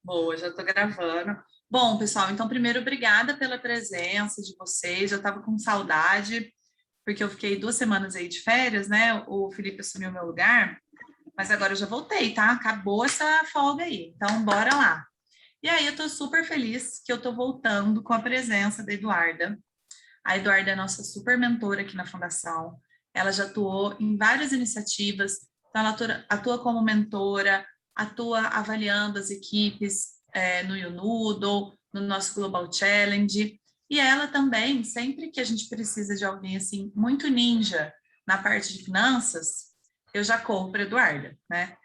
Boa, já estou gravando. Bom, pessoal, então primeiro, obrigada pela presença de vocês. Eu estava com saudade, porque eu fiquei 2 semanas aí de férias, né? O Felipe assumiu meu lugar, mas agora eu já voltei, tá? Acabou essa folga aí. Então, bora lá. E aí, eu estou super feliz que eu estou voltando com a presença da Eduarda. A Eduarda é nossa super mentora aqui na Fundação. Ela já atuou em várias iniciativas, então ela atua como mentora, atua avaliando as equipes no YouNoodle, no nosso Global Challenge. E ela também, sempre que a gente precisa de alguém assim, muito ninja na parte de finanças, eu já corro para a Eduarda, né?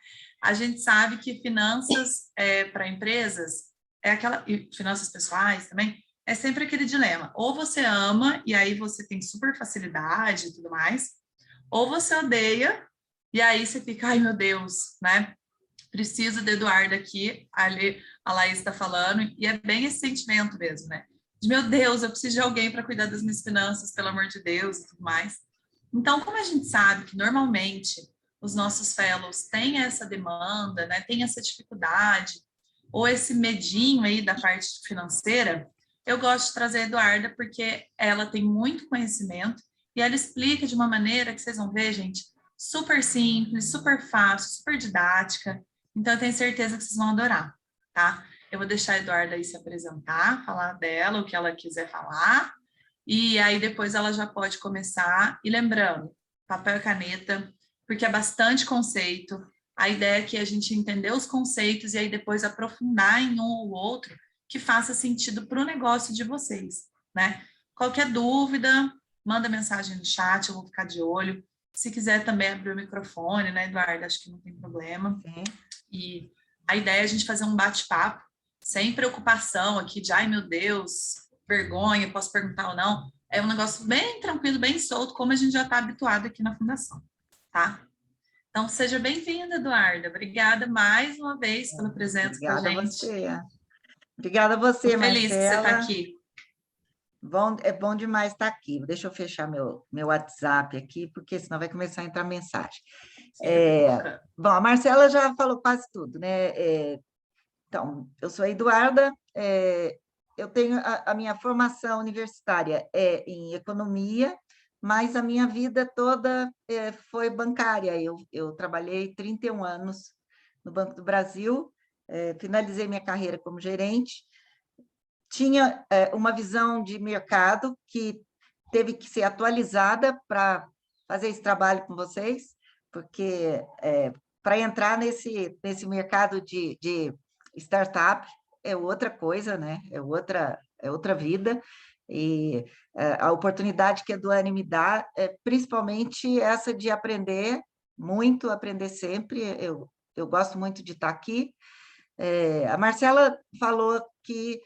A gente sabe que finanças para empresas e finanças pessoais também, é sempre aquele dilema. Ou você ama, e aí você tem super facilidade e tudo mais, ou você odeia, e aí você fica, ai meu Deus, né? Preciso de Eduardo aqui, ali a Laís está falando, e é bem esse sentimento mesmo, né? De meu Deus, eu preciso de alguém para cuidar das minhas finanças, pelo amor de Deus e tudo mais. Então, como a gente sabe que normalmente os nossos fellows têm essa demanda, né? Tem essa dificuldade, ou esse medinho aí da parte financeira, eu gosto de trazer a Eduarda porque ela tem muito conhecimento e ela explica de uma maneira que vocês vão ver, gente, super simples, super fácil, super didática. Então, eu tenho certeza que vocês vão adorar, tá? Eu vou deixar a Eduarda aí se apresentar, falar dela, o que ela quiser falar, e aí depois ela já pode começar. E lembrando, papel e caneta, porque é bastante conceito. A ideia é que a gente entender os conceitos e aí depois aprofundar em um ou outro que faça sentido para o negócio de vocês, né? Qualquer dúvida, manda mensagem no chat, eu vou ficar de olho. Se quiser também abrir o microfone, né, Eduardo? Acho que não tem problema. Sim. E a ideia é a gente fazer um bate-papo, sem preocupação aqui de, ai meu Deus, vergonha, posso perguntar ou não. É um negócio bem tranquilo, bem solto, como a gente já está habituado aqui na Fundação, tá? Então, seja bem-vinda, Eduarda. Obrigada mais uma vez pela presença com a Obrigada a gente. você. Obrigada a você, Estou feliz que você está Marcela. aqui. Bom, é bom demais estar aqui. Deixa eu fechar meu WhatsApp aqui, porque senão vai começar a entrar mensagem. Fica pipocando. Bom, a Marcela já falou quase tudo, né? Então, eu sou a Eduarda, eu tenho a minha formação universitária em economia, mas a minha vida toda foi bancária. Eu trabalhei 31 anos no Banco do Brasil, finalizei minha carreira como gerente, tinha uma visão de mercado que teve que ser atualizada para fazer esse trabalho com vocês, porque para entrar nesse mercado de startup é outra coisa, né? É outra vida. E a oportunidade que a Duane me dá é principalmente essa de aprender muito, aprender sempre. Eu gosto muito de estar aqui. A Marcela falou que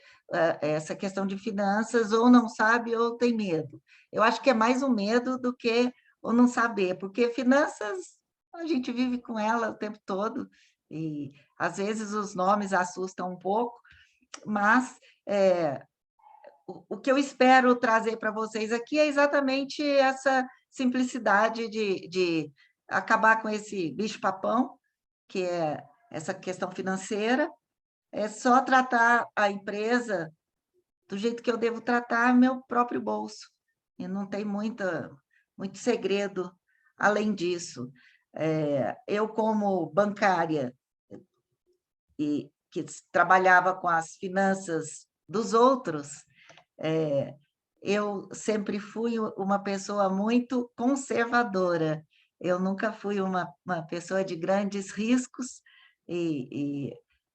essa questão de finanças ou não sabe ou tem medo. Eu acho que é mais o medo do que o não saber, porque finanças a gente vive com ela o tempo todo e às vezes os nomes assustam um pouco, mas o que eu espero trazer para vocês aqui é exatamente essa simplicidade de acabar com esse bicho-papão, que é essa questão financeira, é só tratar a empresa do jeito que eu devo tratar meu próprio bolso. E não tem muito segredo além disso. Eu, como bancária, e que trabalhava com as finanças dos outros, eu sempre fui uma pessoa muito conservadora. Eu nunca fui uma pessoa de grandes riscos e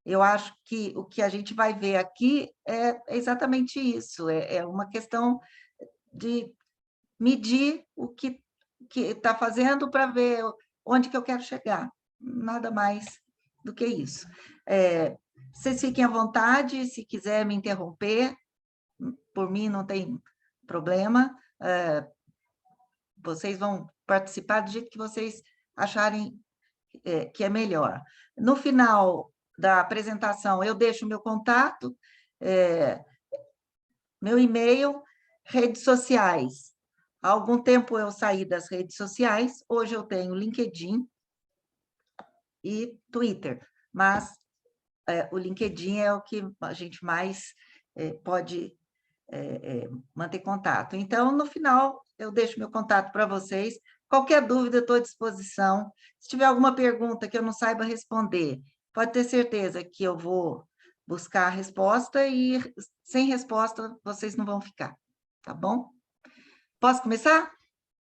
eu acho que o que a gente vai ver aqui é exatamente isso, é uma questão de medir o que está fazendo para ver onde que eu quero chegar, nada mais do que isso. Vocês fiquem à vontade, se quiser me interromper, por mim não tem problema, vocês vão participar do jeito que vocês acharem que é melhor. No final da apresentação, eu deixo meu contato, meu e-mail, redes sociais. Há algum tempo eu saí das redes sociais, hoje eu tenho LinkedIn, e Twitter, mas o LinkedIn é o que a gente mais pode manter contato. Então, no final, eu deixo meu contato para vocês. Qualquer dúvida, eu estou à disposição. Se tiver alguma pergunta que eu não saiba responder, pode ter certeza que eu vou buscar a resposta e, sem resposta, vocês não vão ficar, tá bom? Posso começar?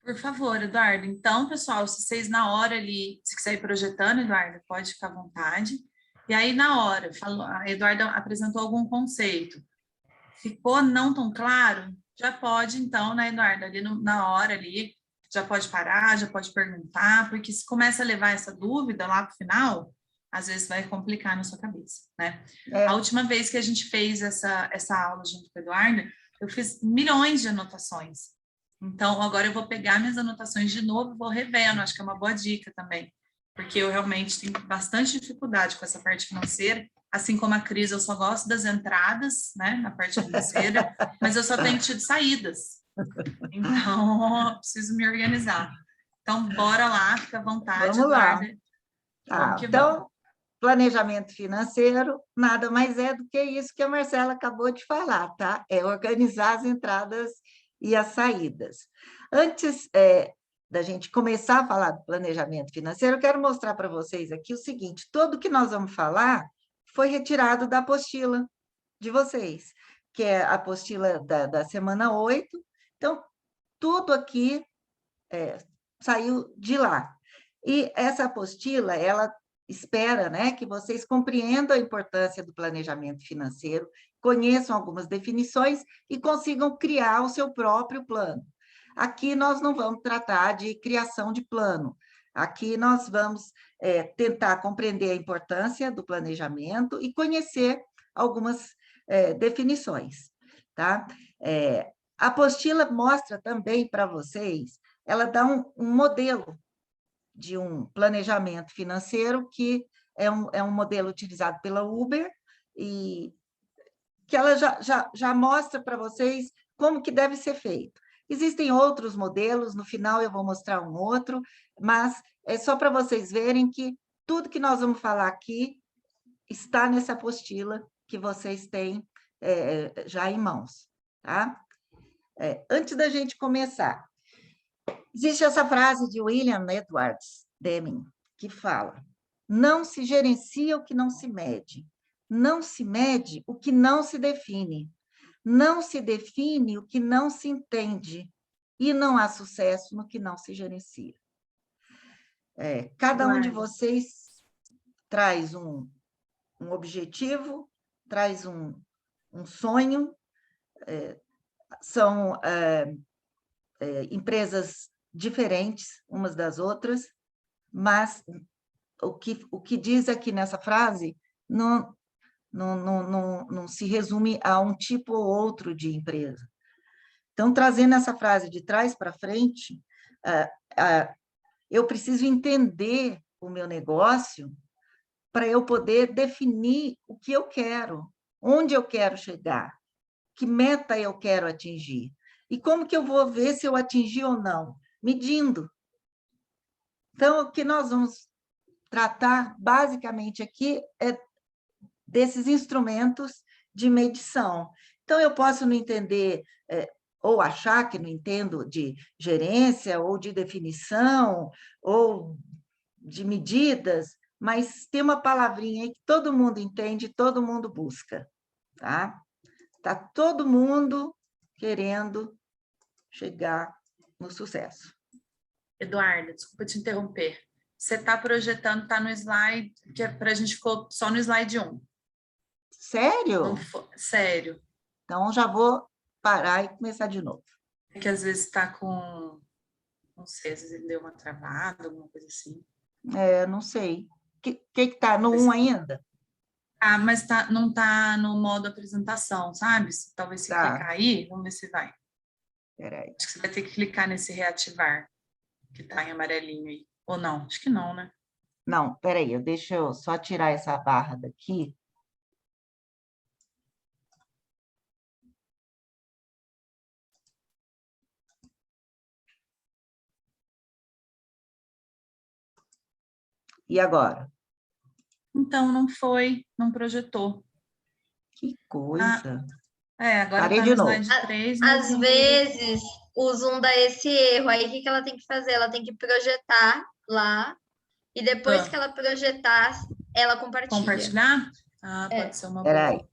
Por favor, Eduardo. Então, pessoal, se vocês na hora ali, se quiser ir projetando, Eduardo, pode ficar à vontade. E aí, na hora, a Eduarda apresentou algum conceito. Ficou não tão claro? Já pode, então, né, Eduarda, ali na hora ali, já pode parar, já pode perguntar, porque se começa a levar essa dúvida lá para o final, às vezes vai complicar na sua cabeça, né? A última vez que a gente fez essa aula junto com a Eduarda, eu fiz milhões de anotações. Então, agora eu vou pegar minhas anotações de novo e vou revendo, acho que é uma boa dica também, porque eu realmente tenho bastante dificuldade com essa parte financeira, assim como a Cris, eu só gosto das entradas, né, na parte financeira, mas eu só tenho tido saídas. Então, eu preciso me organizar. Então, bora lá, fica à vontade, Vamos lá. Eduarda. Tá, Vamos que vamos. então, planejamento financeiro nada mais é do que isso que a Marcela acabou de falar, tá? É organizar as entradas e as saídas. Antes da gente começar a falar do planejamento financeiro, eu quero mostrar para vocês aqui o seguinte: tudo que nós vamos falar foi retirado da apostila de vocês, que é a apostila da semana 8. Então, tudo aqui saiu de lá. E essa apostila, ela espera, né, que vocês compreendam a importância do planejamento financeiro, conheçam algumas definições e consigam criar o seu próprio plano. Aqui nós não vamos tratar de criação de plano. Aqui nós vamos tentar compreender a importância do planejamento e conhecer algumas definições, tá? A apostila mostra também para vocês, ela dá um modelo de um planejamento financeiro que é um modelo utilizado pela Uber e que ela já mostra para vocês como que deve ser feito. Existem outros modelos, no final eu vou mostrar um outro, mas é só para vocês verem que tudo que nós vamos falar aqui está nessa apostila que vocês têm já em mãos, tá? Antes da gente começar, existe essa frase de William Edwards Deming, que fala: não se gerencia o que não se mede, não se mede o que não se define, não se define o que não se entende, e não há sucesso no que não se gerencia. Cada um de vocês traz um objetivo, traz um sonho, são empresas diferentes umas das outras, mas o que diz aqui nessa frase não se resume a um tipo ou outro de empresa. Então, trazendo essa frase de trás para frente, eu preciso entender o meu negócio para eu poder definir o que eu quero, onde eu quero chegar, que meta eu quero atingir. E como que eu vou ver se eu atingi ou não? Medindo. Então, o que nós vamos tratar basicamente aqui é desses instrumentos de medição. Então, eu posso não entender, ou achar que não entendo de gerência, ou de definição, ou de medidas, mas tem uma palavrinha aí que todo mundo entende, todo mundo busca, tá? Está todo mundo querendo chegar no sucesso. Eduardo, desculpa te interromper. Você está projetando, está no slide, que é para a gente ficou só no slide 1. Sério? Sério. Então, já vou parar e começar de novo. É que às vezes está com, não sei, às vezes ele deu uma travada, alguma coisa assim. Não sei. O que está no 1 ainda? Ah, mas não está no modo apresentação, sabe? Talvez se clicar aí, vamos ver se vai. Espera aí. Acho que você vai ter que clicar nesse reativar, que está em amarelinho aí. Ou não? Acho que não, né? Não, espera aí, deixa eu só tirar essa barra daqui. E agora? Então, não foi, não projetou. Que Ah, coisa. agora Parei está de no novo. slide 3, mas Às não projetou. vezes, o Zoom dá esse erro. Aí, o que que ela tem que fazer? Ela tem que projetar lá e depois que Ah, ela projetar, ela compartilha. compartilhar? Ah, É. pode ser uma Espera aí, boa.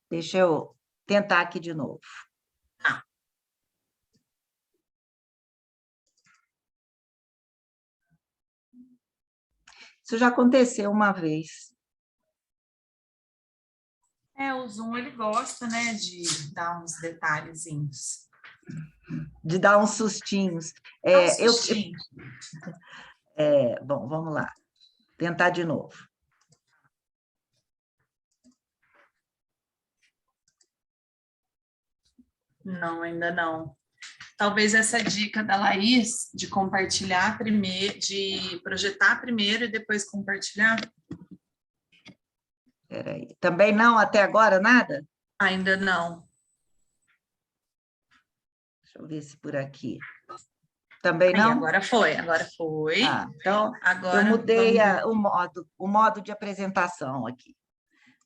deixa eu tentar aqui de novo. Ah, Isso já aconteceu uma vez. o Zoom, ele gosta, né, de dar uns detalhezinhos. De dar uns sustinhos. Dá um É, sustinho. bom, vamos lá, tentar de novo. Não, ainda não. Talvez essa dica da Laís de compartilhar primeiro, de projetar primeiro e depois compartilhar, Espera aí. Também não, até agora, nada? ainda não. Deixa eu ver se por aqui. Também Aí, não? agora foi, agora foi. Então, eu Agora mudei vamos ver. o modo de apresentação aqui.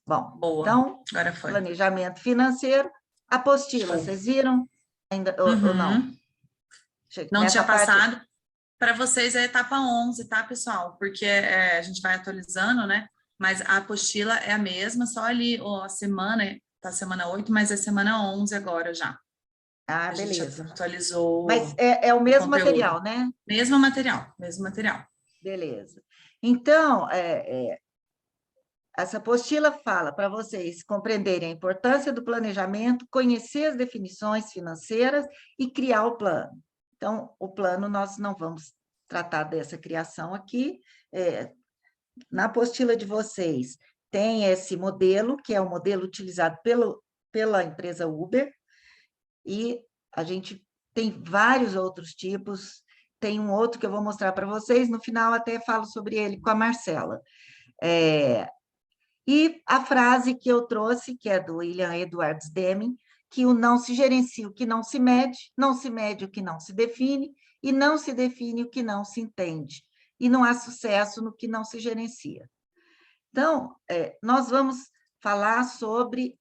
Bom, Boa, então, agora foi. planejamento financeiro, apostila, Show. vocês viram? Ainda, ou não? Uhum. Não Nessa tinha parte, passado. Para vocês é a etapa 11, tá, pessoal? Porque a gente vai atualizando, né? Mas a apostila é a mesma, só ali ó, a semana, tá semana 8, mas é semana 11 agora já. A gente beleza. Mas atualizou é o o mesmo conteúdo. material, né? Mesmo material, mesmo material. Beleza. Então, essa apostila fala para vocês compreenderem a importância do planejamento, conhecer as definições financeiras e criar o plano. Então, o plano nós não vamos tratar dessa criação aqui. Na apostila de vocês tem esse modelo, que é o modelo utilizado pela empresa Uber, e a gente tem vários outros tipos. Tem um outro que eu vou mostrar para vocês, no final até falo sobre ele com a Marcela. E a frase que eu trouxe, que é do William Edwards Deming, que o não se gerencia o que não se mede o que não se define, e não se define o que não se entende. E não há sucesso no que não se gerencia. Então, nós vamos falar sobre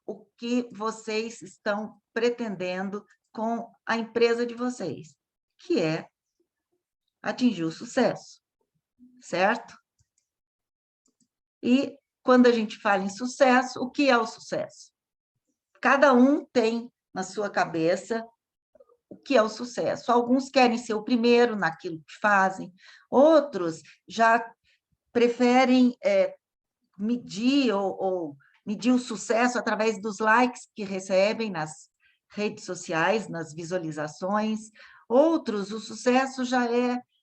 o que vocês estão pretendendo com a empresa de vocês, que é atingir o sucesso, certo? E quando a gente fala em sucesso, o que é o sucesso? Cada um tem na sua cabeça o que é o sucesso. Alguns querem ser o primeiro naquilo que fazem, outros já preferem medir ou medir o sucesso através dos likes que recebem nas redes sociais, nas visualizações. Outros, o sucesso já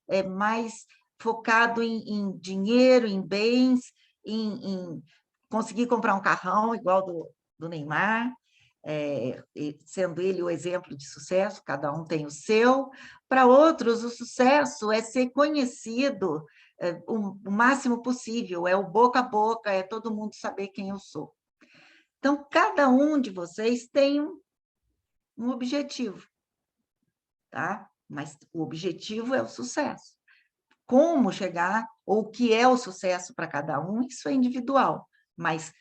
é mais focado em dinheiro, em bens, em conseguir comprar um carrão igual do Neymar, sendo ele o exemplo de sucesso, cada um tem o seu. Para outros, o sucesso é ser conhecido o máximo possível, é o boca a boca, é todo mundo saber quem eu sou. Então, cada um de vocês tem um objetivo, tá? Mas o objetivo é o sucesso. Como chegar, ou o que é o sucesso para cada um, isso é individual, mas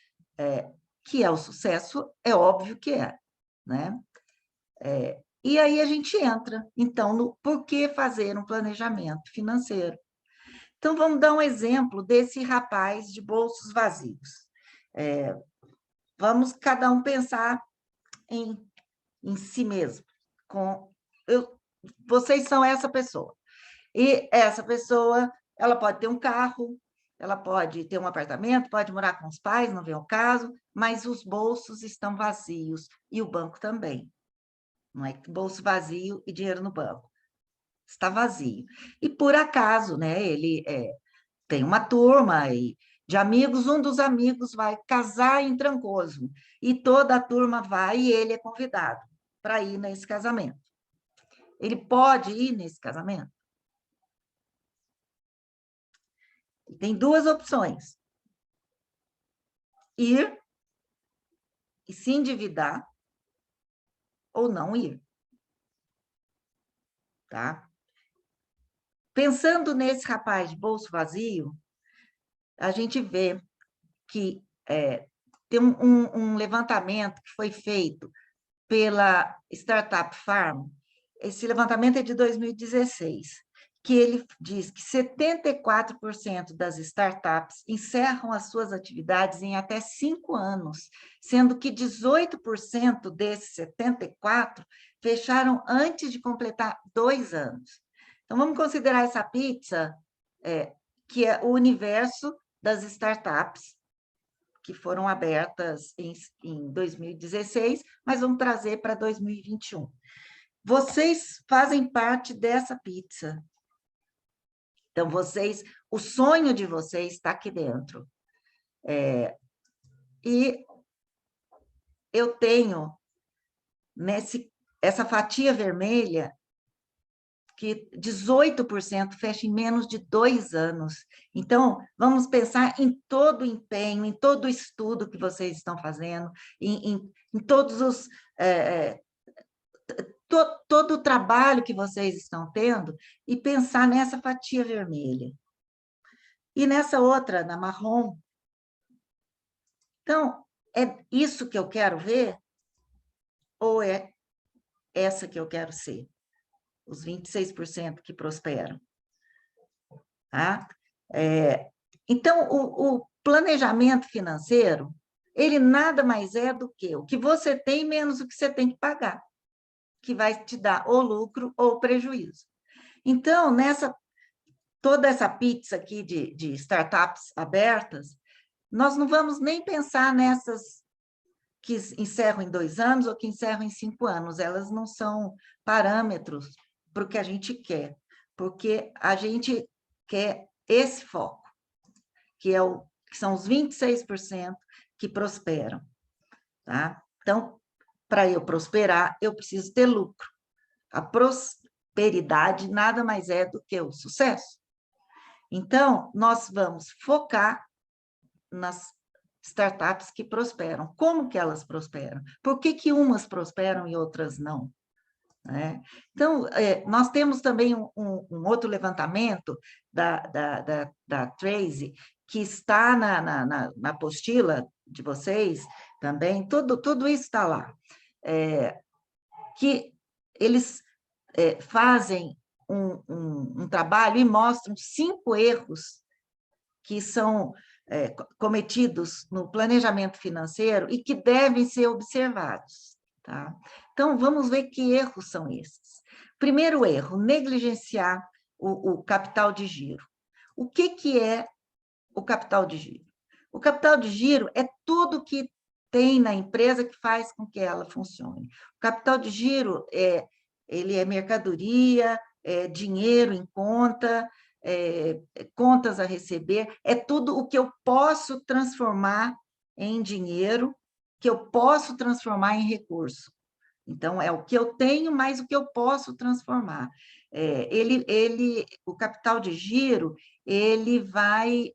que é o sucesso, é óbvio que é, né? E aí a gente entra, então, no por que fazer um planejamento financeiro. Então, vamos dar um exemplo desse rapaz de bolsos vazios. Vamos cada um pensar em si mesmo. Vocês são essa pessoa. E essa pessoa, ela pode ter um carro, ela pode ter um apartamento, pode morar com os pais, não vem ao caso, mas os bolsos estão vazios e o banco também. Não é bolso vazio e dinheiro no banco. Está vazio. E por acaso, né, ele tem uma turma de amigos, um dos amigos vai casar em Trancoso, e toda a turma vai e ele é convidado para ir nesse casamento. Ele pode ir nesse casamento? Tem duas opções: ir e se endividar, ou não ir. Tá? Pensando nesse rapaz de bolso vazio, a gente vê que tem um levantamento que foi feito pela Startup Farm. Esse levantamento é de 2016, que ele diz que 74% das startups encerram as suas atividades em até 5 anos, sendo que 18% desses 74% fecharam antes de completar 2 anos. Então, vamos considerar essa pizza, que é o universo das startups, que foram abertas em 2016, mas vamos trazer para 2021. Vocês fazem parte dessa pizza. Então, o sonho de vocês está aqui dentro. E eu tenho essa fatia vermelha que 18% fecha em menos de 2 anos. Então, vamos pensar em todo o empenho, em todo o estudo que vocês estão fazendo, em todos os... todo o trabalho que vocês estão tendo, e pensar nessa fatia vermelha. E nessa outra, na marrom. Então, é isso que eu quero ver? Ou é essa que eu quero ser? Os 26% que prosperam. Tá? Então, o planejamento financeiro, ele nada mais é do que o que você tem menos o que você tem que pagar, que vai te dar ou lucro ou prejuízo. Então, toda essa pizza aqui de startups abertas, nós não vamos nem pensar nessas que encerram em 2 anos ou que encerram em 5 anos. Elas não são parâmetros para o que a gente quer, porque a gente quer esse foco, que são os 26% que prosperam. Tá? Então, para eu prosperar, eu preciso ter lucro. A prosperidade nada mais é do que o sucesso. Então, nós vamos focar nas startups que prosperam. Como que elas prosperam? Por que umas prosperam e outras não? Então, nós temos também um outro levantamento da Tracy, que está na apostila de vocês também, tudo isso está lá, que eles fazem um trabalho e mostram 5 erros que são cometidos no planejamento financeiro e que devem ser observados. Tá? Então, vamos ver que erros são esses. Primeiro erro, negligenciar o capital de giro. O que é o capital de giro? O capital de giro é tudo que tem na empresa que faz com que ela funcione. O capital de giro ele é mercadoria, é dinheiro em conta, contas a receber, é tudo o que eu posso transformar em dinheiro, que eu posso transformar em recurso. Então, é o que eu tenho, mais o que eu posso transformar. O capital de giro, ele vai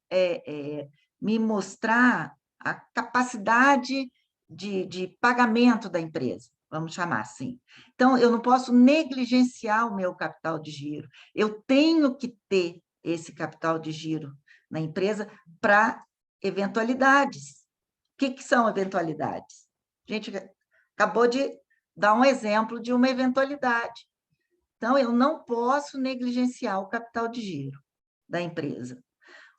me mostrar a capacidade de pagamento da empresa, vamos chamar assim. Então, eu não posso negligenciar o meu capital de giro. Eu tenho que ter esse capital de giro na empresa para eventualidades. O que são eventualidades? A gente acabou de dar um exemplo de uma eventualidade. Então, eu não posso negligenciar o capital de giro da empresa.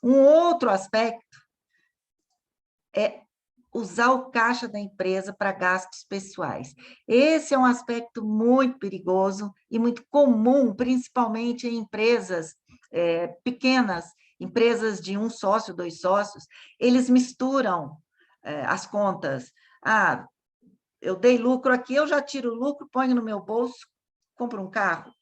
Um outro aspecto é usar o caixa da empresa para gastos pessoais. Esse é um aspecto muito perigoso e muito comum, principalmente em empresas pequenas, empresas de 1 sócio, 2 sócios, eles misturam as contas. Eu dei lucro aqui, eu já tiro o lucro, ponho no meu bolso, compro um carro.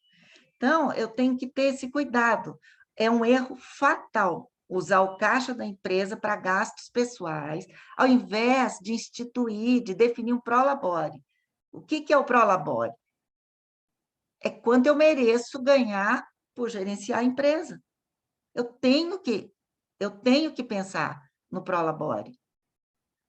Então, eu tenho que ter esse cuidado. É um erro fatal usar o caixa da empresa para gastos pessoais, ao invés de instituir, de definir um prolabore. O que é o prolabore? É quanto eu mereço ganhar por gerenciar a empresa. Eu tenho que pensar no prolabore.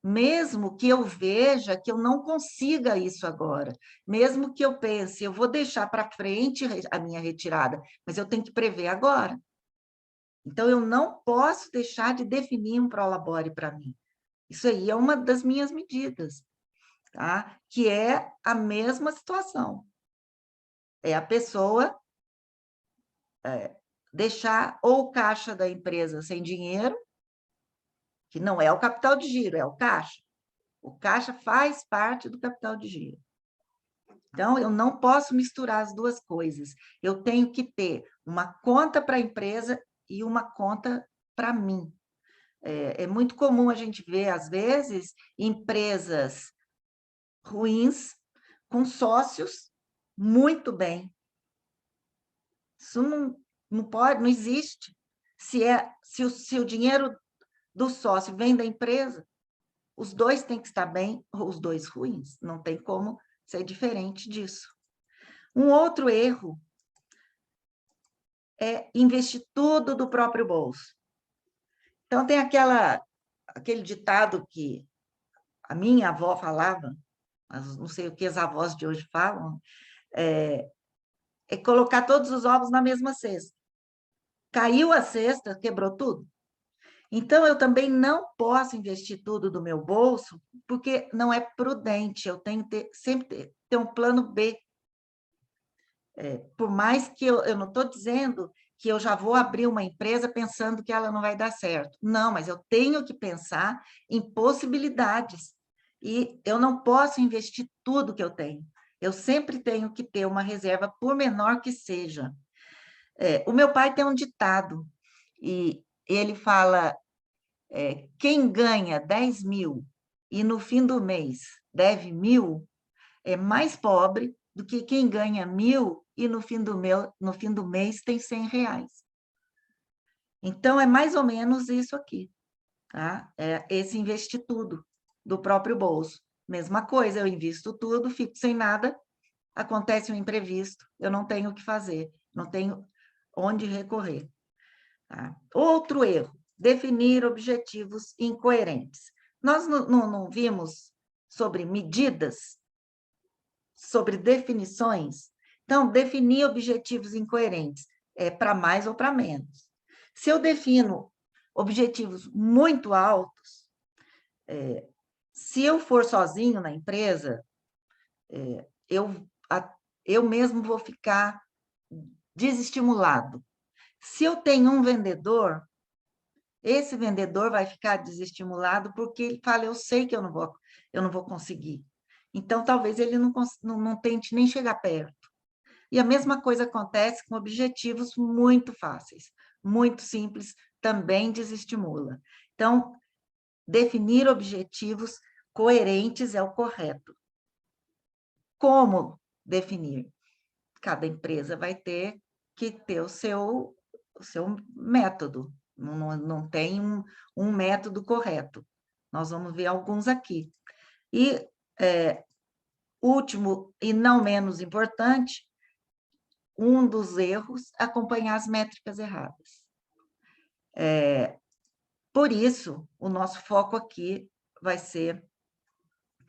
Mesmo que eu veja que eu não consiga isso agora, mesmo que eu pense, eu vou deixar para frente a minha retirada, mas eu tenho que prever agora. Então, eu não posso deixar de definir um prolabore para mim. Isso aí é uma das minhas medidas, tá? Que é a mesma situação. É a pessoa deixar ou o caixa da empresa sem dinheiro, que não é o capital de giro, é o caixa. O caixa faz parte do capital de giro. Então, eu não posso misturar as duas coisas. Eu tenho que ter uma conta para a empresa e uma conta para mim. É muito comum a gente ver, às vezes, empresas ruins com sócios muito bem. Isso não pode, não existe. Se o dinheiro do sócio vem da empresa, os dois têm que estar bem, ou os dois ruins. Não tem como ser diferente disso. Um outro erro é investir tudo do próprio bolso. Então, tem aquele ditado que a minha avó falava, mas não sei o que as avós de hoje falam, é colocar todos os ovos na mesma cesta. Caiu a cesta, quebrou tudo. Então, eu também não posso investir tudo do meu bolso, porque não é prudente, eu tenho que sempre ter um plano B. Por mais que eu não estou dizendo que eu já vou abrir uma empresa pensando que ela não vai dar certo. Não, mas eu tenho que pensar em possibilidades. E eu não posso investir tudo que eu tenho. Eu sempre tenho que ter uma reserva, por menor que seja. O meu pai tem um ditado, e ele fala, quem ganha 10 mil e no fim do mês deve 1.000, é mais pobre do que quem ganha 1.000 e no fim do mês tem 100 reais. Então, é mais ou menos isso aqui, tá? É esse investir tudo do próprio bolso. Mesma coisa, eu invisto tudo, fico sem nada, acontece um imprevisto, eu não tenho o que fazer, não tenho onde recorrer. Tá? Outro erro, definir objetivos incoerentes. Nós não vimos sobre medidas, sobre definições? Então, definir objetivos incoerentes é para mais ou para menos. Se eu defino objetivos muito altos, se eu for sozinho na empresa, eu mesmo vou ficar desestimulado. Se eu tenho um vendedor, esse vendedor vai ficar desestimulado porque ele fala, eu sei que eu não vou conseguir. Então, talvez ele não tente nem chegar perto. E a mesma coisa acontece com objetivos muito fáceis, muito simples, também desestimula. Então, definir objetivos coerentes é o correto. Como definir? Cada empresa vai ter que ter o seu método, não tem um método correto. Nós vamos ver alguns aqui. E, último e não menos importante, um dos erros, acompanhar as métricas erradas. Por isso, o nosso foco aqui vai ser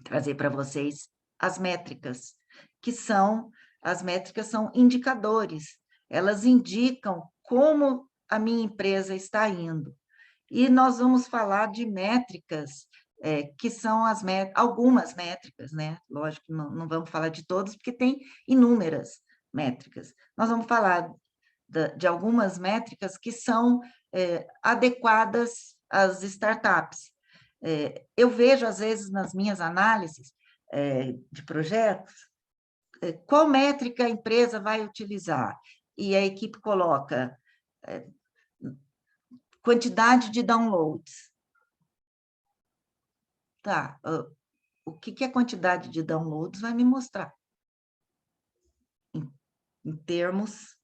trazer para vocês as métricas, as métricas são indicadores, elas indicam como a minha empresa está indo. E nós vamos falar de métricas, que são algumas métricas, né? Lógico que não vamos falar de todas, porque tem inúmeras métricas. Nós vamos falar de algumas métricas que são adequadas às startups. Eu vejo, às vezes, nas minhas análises de projetos, qual métrica a empresa vai utilizar? E a equipe coloca quantidade de downloads. Tá, o que a quantidade de downloads vai me mostrar? Em termos,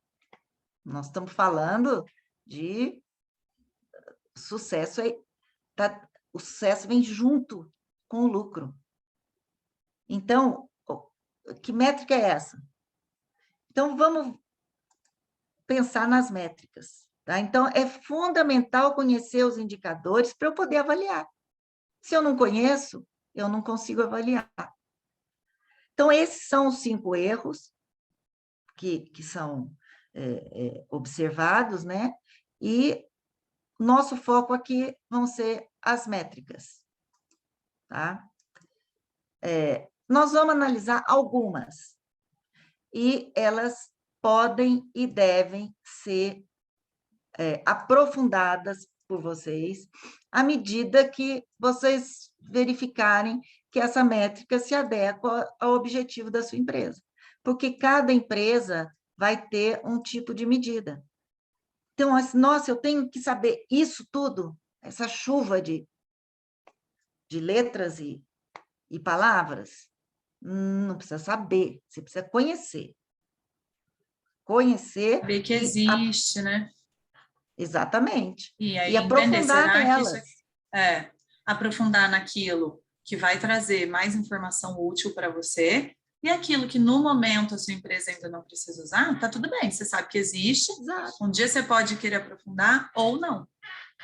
nós estamos falando de sucesso, o sucesso vem junto com o lucro. Então, que métrica é essa? Então, vamos pensar nas métricas. Tá? Então, é fundamental conhecer os indicadores para eu poder avaliar. Se eu não conheço, eu não consigo avaliar. Então, esses são os 5 erros que são observados, né? E nosso foco aqui vão ser as métricas, tá? Nós vamos analisar algumas, e elas podem e devem ser aprofundadas por vocês, à medida que vocês verificarem que essa métrica se adequa ao objetivo da sua empresa. Porque cada empresa vai ter um tipo de medida. Então, assim, nossa, eu tenho que saber isso tudo, essa chuva de letras e palavras. Não precisa saber, você precisa conhecer. Conhecer Saber que e... existe, né? Exatamente. E E aí entender, aprofundar será que isso nelas. aprofundar naquilo que vai trazer mais informação útil para você, e aquilo que no momento a sua empresa ainda não precisa usar, tá tudo bem, você sabe que existe, Exato. um dia você pode querer aprofundar ou não,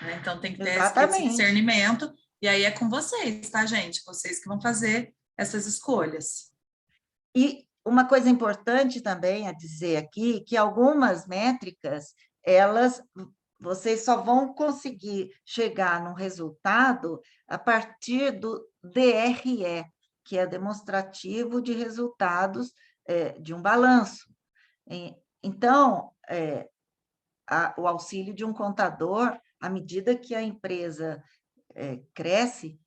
né? Então tem que ter esse Exatamente. discernimento, e aí é com vocês, tá, gente? Vocês que vão fazer essas escolhas. E uma coisa importante também a dizer aqui, que algumas métricas, vocês só vão conseguir chegar no resultado a partir do DRE, que é demonstrativo de resultados de um balanço. Então, o auxílio de um contador, à medida que a empresa cresce,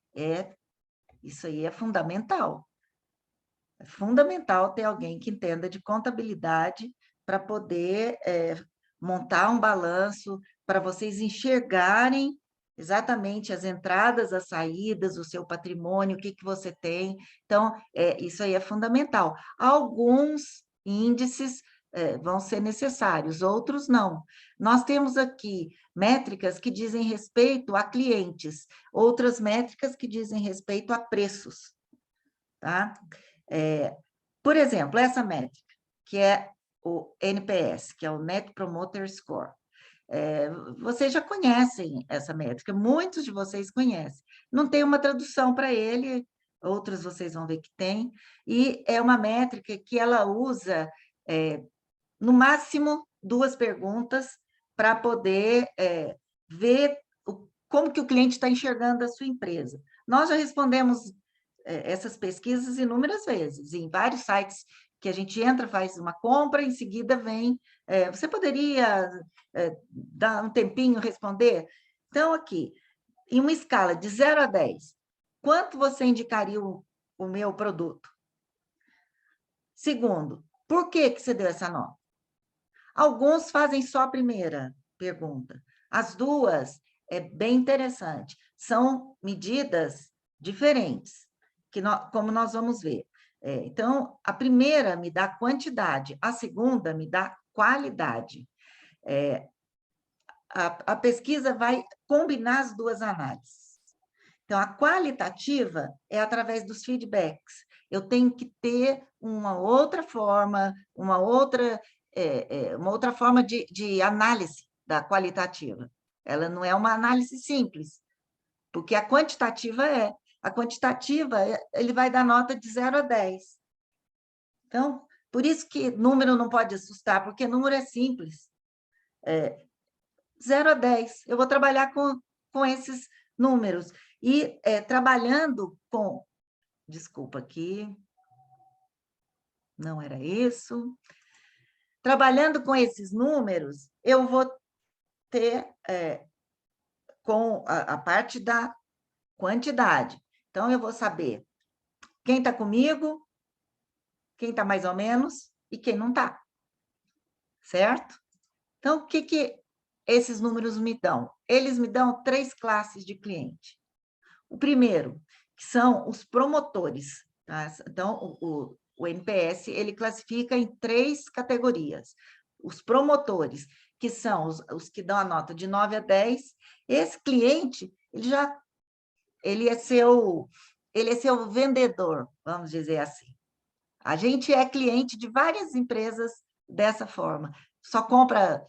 isso aí é fundamental. É fundamental ter alguém que entenda de contabilidade para poder montar um balanço, para vocês enxergarem exatamente as entradas, as saídas, o seu patrimônio, o que você tem. Então, isso aí é fundamental. Alguns índices vão ser necessários, outros não. Nós temos aqui métricas que dizem respeito a clientes, outras métricas que dizem respeito a preços, tá? Por exemplo, essa métrica, que é o NPS, que é o Net Promoter Score. Vocês já conhecem essa métrica, muitos de vocês conhecem. Não tem uma tradução para ele, outros vocês vão ver que tem, e é uma métrica que ela usa, no máximo, 2 perguntas para poder ver como que o cliente está enxergando a sua empresa. Nós já respondemos essas pesquisas inúmeras vezes, em vários sites que a gente entra, faz uma compra, em seguida vem, você poderia dar um tempinho, responder? Então, aqui, em uma escala de 0 a 10, quanto você indicaria o meu produto? Segundo, por que você deu essa nota? Alguns fazem só a primeira pergunta. As duas é bem interessante. São medidas diferentes, como nós vamos ver. Então, a primeira me dá quantidade, a segunda me dá qualidade. A pesquisa vai combinar as duas análises. Então, a qualitativa é através dos feedbacks. Eu tenho que ter uma outra forma, uma outra forma de análise da qualitativa. Ela não é uma análise simples, porque a quantitativa A quantitativa, ele vai dar nota de 0 a 10. Então, por isso que número não pode assustar, porque número é simples. 0 a 10. Eu vou trabalhar com esses números. E trabalhando com... Desculpa aqui. Não era isso. Trabalhando com esses números, eu vou ter com a parte da quantidade. Então, eu vou saber quem está comigo, quem está mais ou menos e quem não está. Certo? Então, o que esses números me dão? Eles me dão 3 classes de cliente. O primeiro, que são os promotores. Tá? Então, o NPS, ele classifica em 3 categorias. Os promotores, que são os que dão a nota de 9 a 10. Esse cliente, ele é seu vendedor, vamos dizer assim. A gente é cliente de várias empresas dessa forma. Só compra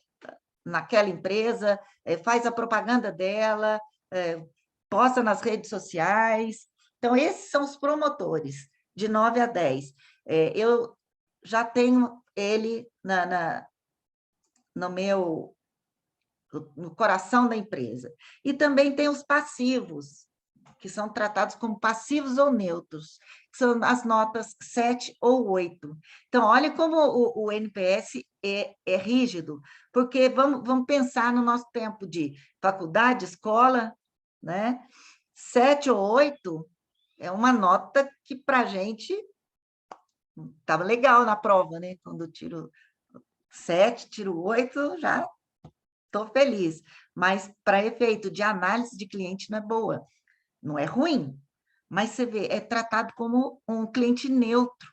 naquela empresa, faz a propaganda dela, posta nas redes sociais. Então, esses são os promotores, de 9 a 10. Eu já tenho ele no meu no coração da empresa. E também tem os passivos, que são tratados como passivos ou neutros, que são as notas 7 ou 8. Então, olha como o NPS é rígido, porque vamos pensar no nosso tempo de faculdade, escola, né? 7 ou 8 é uma nota que, para a gente, estava legal na prova, né? Quando eu tiro 7, tiro 8, já estou feliz. Mas, para efeito de análise de cliente, não é boa. Não é ruim, mas você vê, é tratado como um cliente neutro.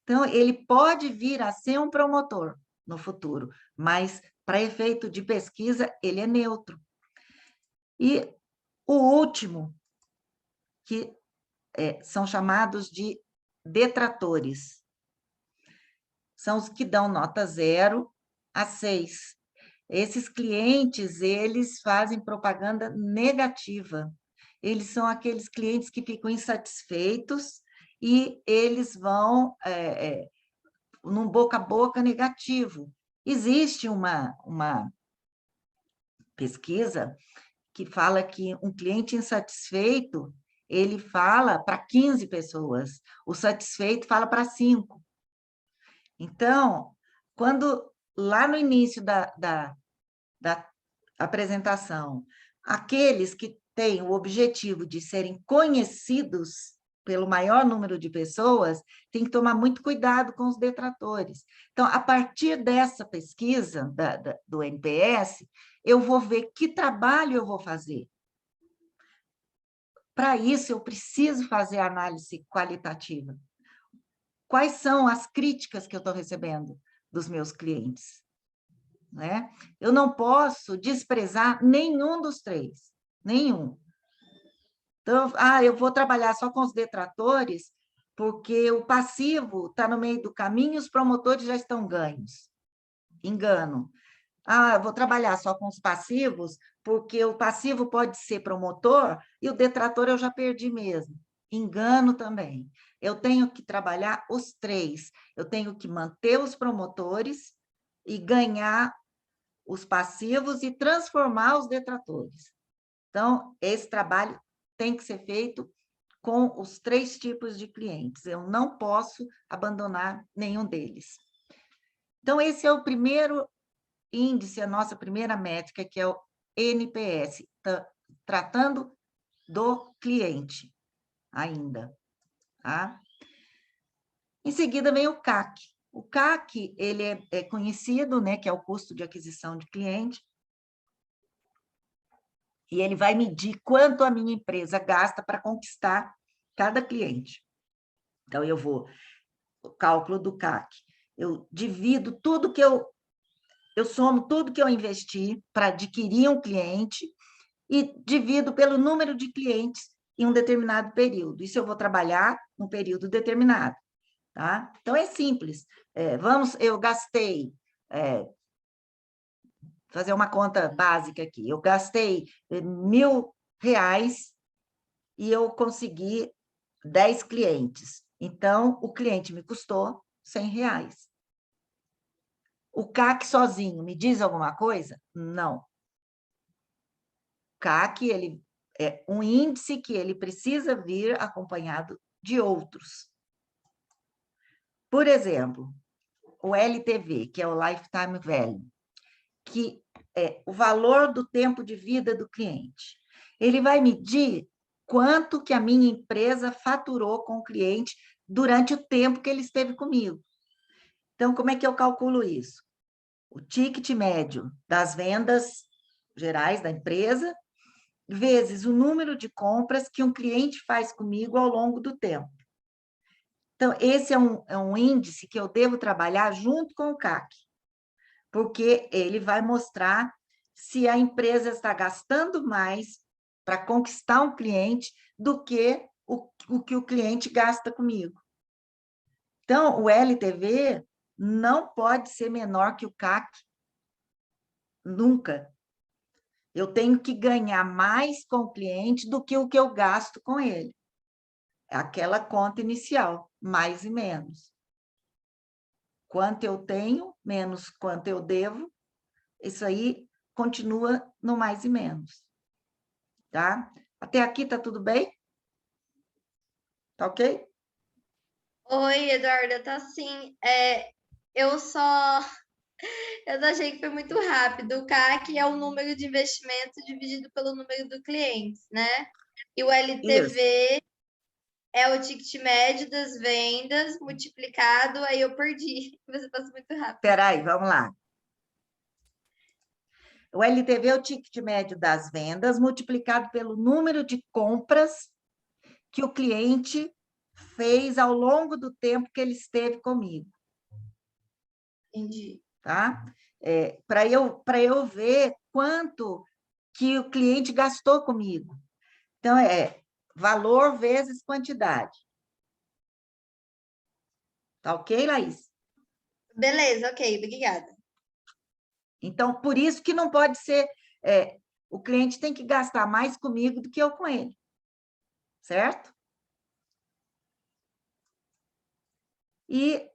Então, ele pode vir a ser um promotor no futuro, mas, para efeito de pesquisa, ele é neutro. E o último, que são chamados de detratores, são os que dão nota 0 a 6. Esses clientes, eles fazem propaganda negativa. Eles são aqueles clientes que ficam insatisfeitos e eles vão num boca a boca negativo. Existe uma pesquisa que fala que um cliente insatisfeito, ele fala para 15 pessoas, o satisfeito fala para 5. Então, quando lá no início da apresentação, aqueles que têm o objetivo de serem conhecidos pelo maior número de pessoas, tem que tomar muito cuidado com os detratores. Então, a partir dessa pesquisa do NPS, eu vou ver que trabalho eu vou fazer. Para isso, eu preciso fazer análise qualitativa. Quais são as críticas que eu estou recebendo dos meus clientes? Né? Eu não posso desprezar nenhum dos 3, nenhum. Então, eu vou trabalhar só com os detratores, porque o passivo está no meio do caminho e os promotores já estão ganhos. Engano. Eu vou trabalhar só com os passivos, porque o passivo pode ser promotor e o detrator eu já perdi mesmo. Engano também. Eu tenho que trabalhar os 3. Eu tenho que manter os promotores e ganhar os passivos e transformar os detratores. Então, esse trabalho tem que ser feito com os 3 tipos de clientes. Eu não posso abandonar nenhum deles. Então, esse é o primeiro índice, a nossa primeira métrica, que é o NPS, tratando do cliente ainda. Tá? Em seguida, vem o CAC. O CAC, ele é conhecido, né, que é o custo de aquisição de cliente, e ele vai medir quanto a minha empresa gasta para conquistar cada cliente. Então, o cálculo do CAC, eu divido tudo que eu somo tudo que eu investi para adquirir um cliente e divido pelo número de clientes em um determinado período. Isso eu vou trabalhar num período determinado. Tá? Então, é simples. Eu gastei, fazer uma conta básica aqui, eu gastei R$1.000 e eu consegui 10 clientes. Então, o cliente me custou R$100. O CAC sozinho me diz alguma coisa? Não. O CAC, ele é um índice que ele precisa vir acompanhado de outros. Por exemplo, o LTV, que é o Lifetime Value, que é o valor do tempo de vida do cliente. Ele vai medir quanto que a minha empresa faturou com o cliente durante o tempo que ele esteve comigo. Então, como é que eu calculo isso? O ticket médio das vendas gerais da empresa, vezes o número de compras que um cliente faz comigo ao longo do tempo. Então, esse é um índice que eu devo trabalhar junto com o CAC, porque ele vai mostrar se a empresa está gastando mais para conquistar um cliente do que o que o cliente gasta comigo. Então, o LTV não pode ser menor que o CAC, nunca. Eu tenho que ganhar mais com o cliente do que o que eu gasto com ele. É aquela conta inicial, mais e menos. Quanto eu tenho, menos quanto eu devo, isso aí continua no mais e menos, tá? Até aqui tá tudo bem? Tá ok? Oi, Eduarda, tá sim. Eu só eu só achei que foi muito rápido. O CAC é o número de investimento dividido pelo número de clientes, né? E o Isso. LTV é o ticket médio das vendas multiplicado, aí eu perdi. Você passou muito rápido. Espera aí, vamos lá. O LTV é o ticket médio das vendas multiplicado pelo número de compras que o cliente fez ao longo do tempo que ele esteve comigo, Entendi. tá? Para eu ver quanto que o cliente gastou comigo. Então, valor vezes quantidade. Tá ok, Laís? Beleza, ok, obrigada. Então, por isso que não pode ser... o cliente tem que gastar mais comigo do que eu com ele. Certo? E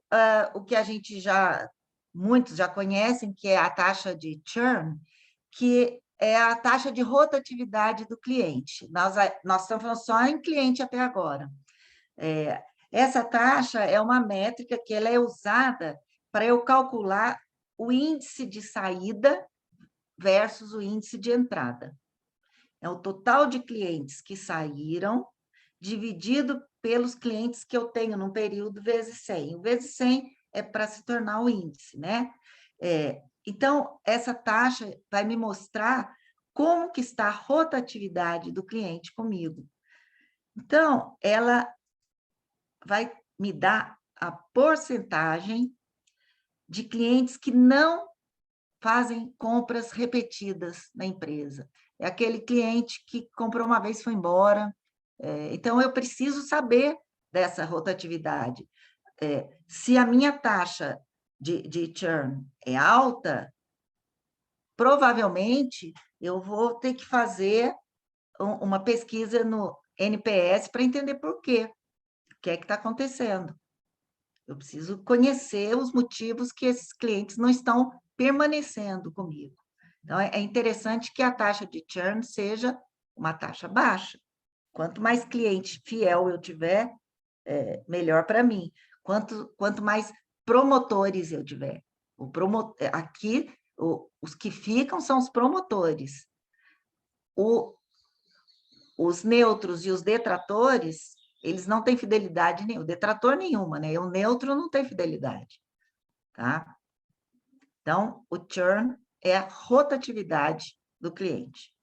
o que a gente muitos já conhecem, que é a taxa de churn, que é a taxa de rotatividade do cliente. Nós estamos falando só em cliente até agora. Essa taxa é uma métrica que ela é usada para eu calcular o índice de saída versus o índice de entrada. É o total de clientes que saíram dividido pelos clientes que eu tenho num período vezes 100. O vezes 100 é para se tornar o índice, né? Então, essa taxa vai me mostrar como que está a rotatividade do cliente comigo. Então, ela vai me dar a porcentagem de clientes que não fazem compras repetidas na empresa. É aquele cliente que comprou uma vez e foi embora. Então, eu preciso saber dessa rotatividade. Se a minha taxa de churn é alta, provavelmente eu vou ter que fazer uma pesquisa no NPS para entender por quê. O que é que está acontecendo? Eu preciso conhecer os motivos que esses clientes não estão permanecendo comigo. Então, é interessante que a taxa de churn seja uma taxa baixa. Quanto mais cliente fiel eu tiver, melhor para mim. Quanto mais promotores eu tiver. Aqui, os que ficam são os promotores. Os neutros e os detratores, eles não têm fidelidade nenhuma, detrator nenhuma, né? O neutro não tem fidelidade, tá? Então, o churn é a rotatividade do cliente.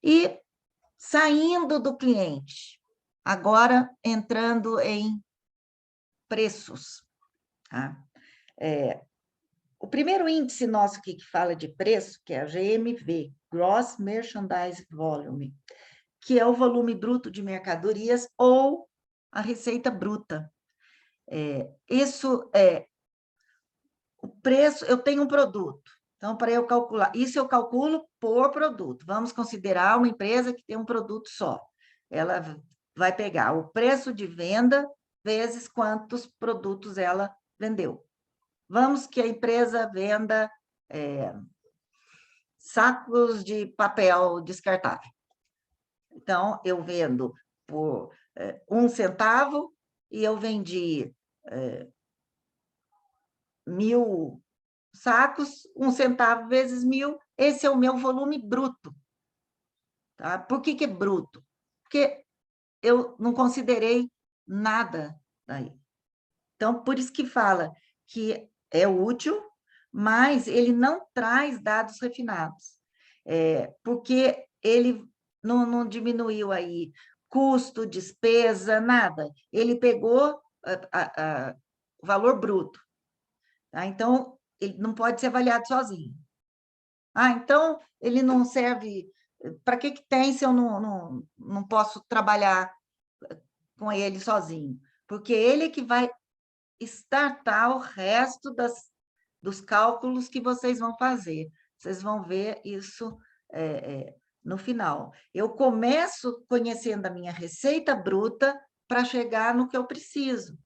E saindo do cliente, agora entrando em preços, tá? O primeiro índice nosso aqui que fala de preço, que é a GMV, Gross Merchandise Volume, que é o volume bruto de mercadorias ou a receita bruta. Isso é o preço, eu tenho um produto, então, para eu calcular, isso eu calculo por produto. Vamos considerar uma empresa que tem um produto só. Ela vai pegar o preço de venda vezes quantos produtos ela vendeu. Vamos que a empresa venda sacos de papel descartável. Então, eu vendo por 1 centavo e eu vendi 1.000 sacos, 1 centavo vezes 1.000, esse é o meu volume bruto. Tá? Por que é bruto? Porque eu não considerei nada daí. Então, por isso que fala que é útil, mas ele não traz dados refinados, porque ele não diminuiu aí custo, despesa, nada. Ele pegou o valor bruto. Tá? Então, ele não pode ser avaliado sozinho. Então, ele não serve... Para que tem se eu não posso trabalhar com ele sozinho? Porque ele é que vai startar o resto dos cálculos que vocês vão fazer. Vocês vão ver isso no final. Eu começo conhecendo a minha receita bruta para chegar no que eu preciso.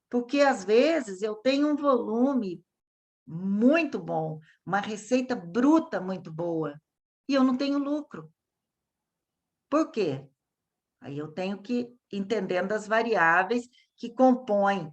Porque, às vezes, eu tenho um volume muito bom, uma receita bruta muito boa, e eu não tenho lucro. Por quê? Aí eu tenho que ir entendendo as variáveis que compõem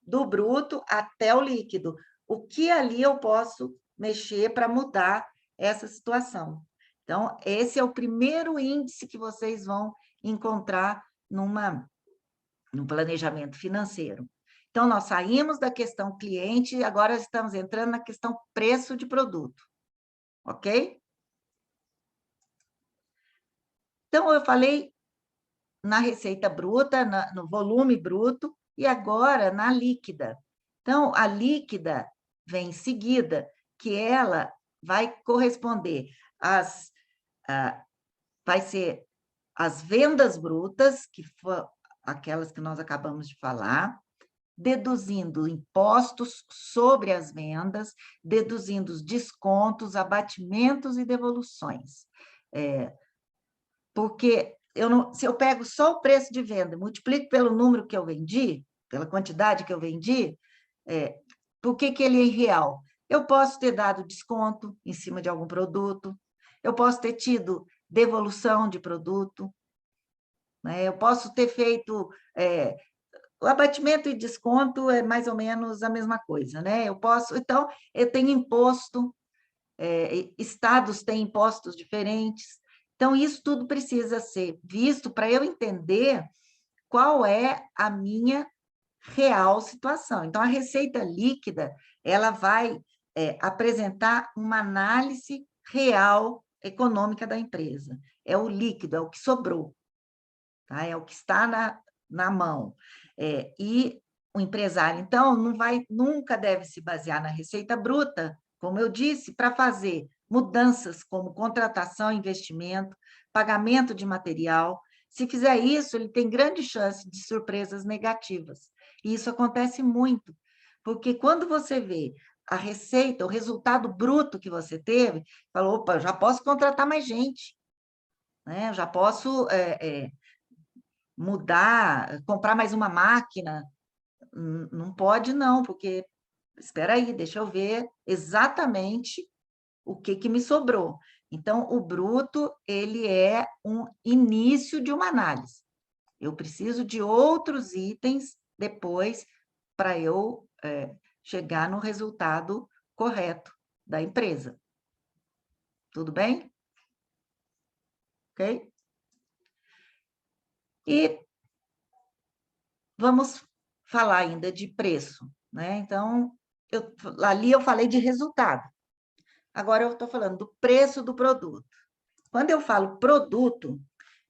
do bruto até o líquido. O que ali eu posso mexer para mudar essa situação? Então, esse é o primeiro índice que vocês vão encontrar num planejamento financeiro. Então, nós saímos da questão cliente e agora estamos entrando na questão preço de produto. Ok? Então, eu falei na receita bruta, no volume bruto, e agora na líquida. Então, a líquida vem em seguida, que ela vai corresponder vai ser as vendas brutas, que foram aquelas que nós acabamos de falar, deduzindo impostos sobre as vendas, deduzindo os descontos, abatimentos e devoluções. Porque se eu pego só o preço de venda e multiplico pelo número que eu vendi, pela quantidade que eu vendi, por que ele é irreal? Eu posso ter dado desconto em cima de algum produto, eu posso ter tido devolução de produto, né? Eu posso ter feito... o abatimento e desconto é mais ou menos a mesma coisa, né? Então, eu tenho imposto, estados têm impostos diferentes, então, isso tudo precisa ser visto para eu entender qual é a minha real situação. Então, a receita líquida, ela vai apresentar uma análise real econômica da empresa. É o líquido, é o que sobrou, tá? É o que está na mão. E o empresário, então, nunca deve se basear na receita bruta, como eu disse, para fazer mudanças como contratação, investimento, pagamento de material. Se fizer isso, ele tem grande chance de surpresas negativas. E isso acontece muito, porque quando você vê a receita, o resultado bruto que você teve, falou, opa, eu já posso contratar mais gente, né? Eu já posso mudar, comprar mais uma máquina. Não pode, não, porque, espera aí, deixa eu ver exatamente o que me sobrou. Então, o bruto, ele é um início de uma análise. Eu preciso de outros itens depois para eu chegar no resultado correto da empresa. Tudo bem? Ok? E vamos falar ainda de preço, né? Então, ali eu falei de resultado. Agora eu estou falando do preço do produto. Quando eu falo produto,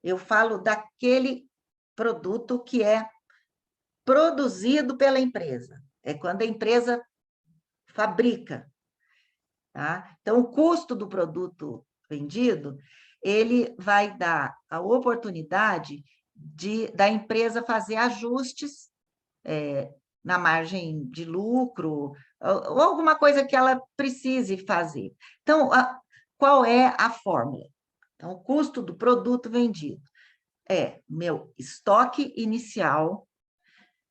eu falo daquele produto que é produzido pela empresa. É quando a empresa fabrica, tá? Então, o custo do produto vendido, ele vai dar a oportunidade da empresa fazer ajustes na margem de lucro, ou alguma coisa que ela precise fazer. Então, qual é a fórmula? Então, o custo do produto vendido é meu estoque inicial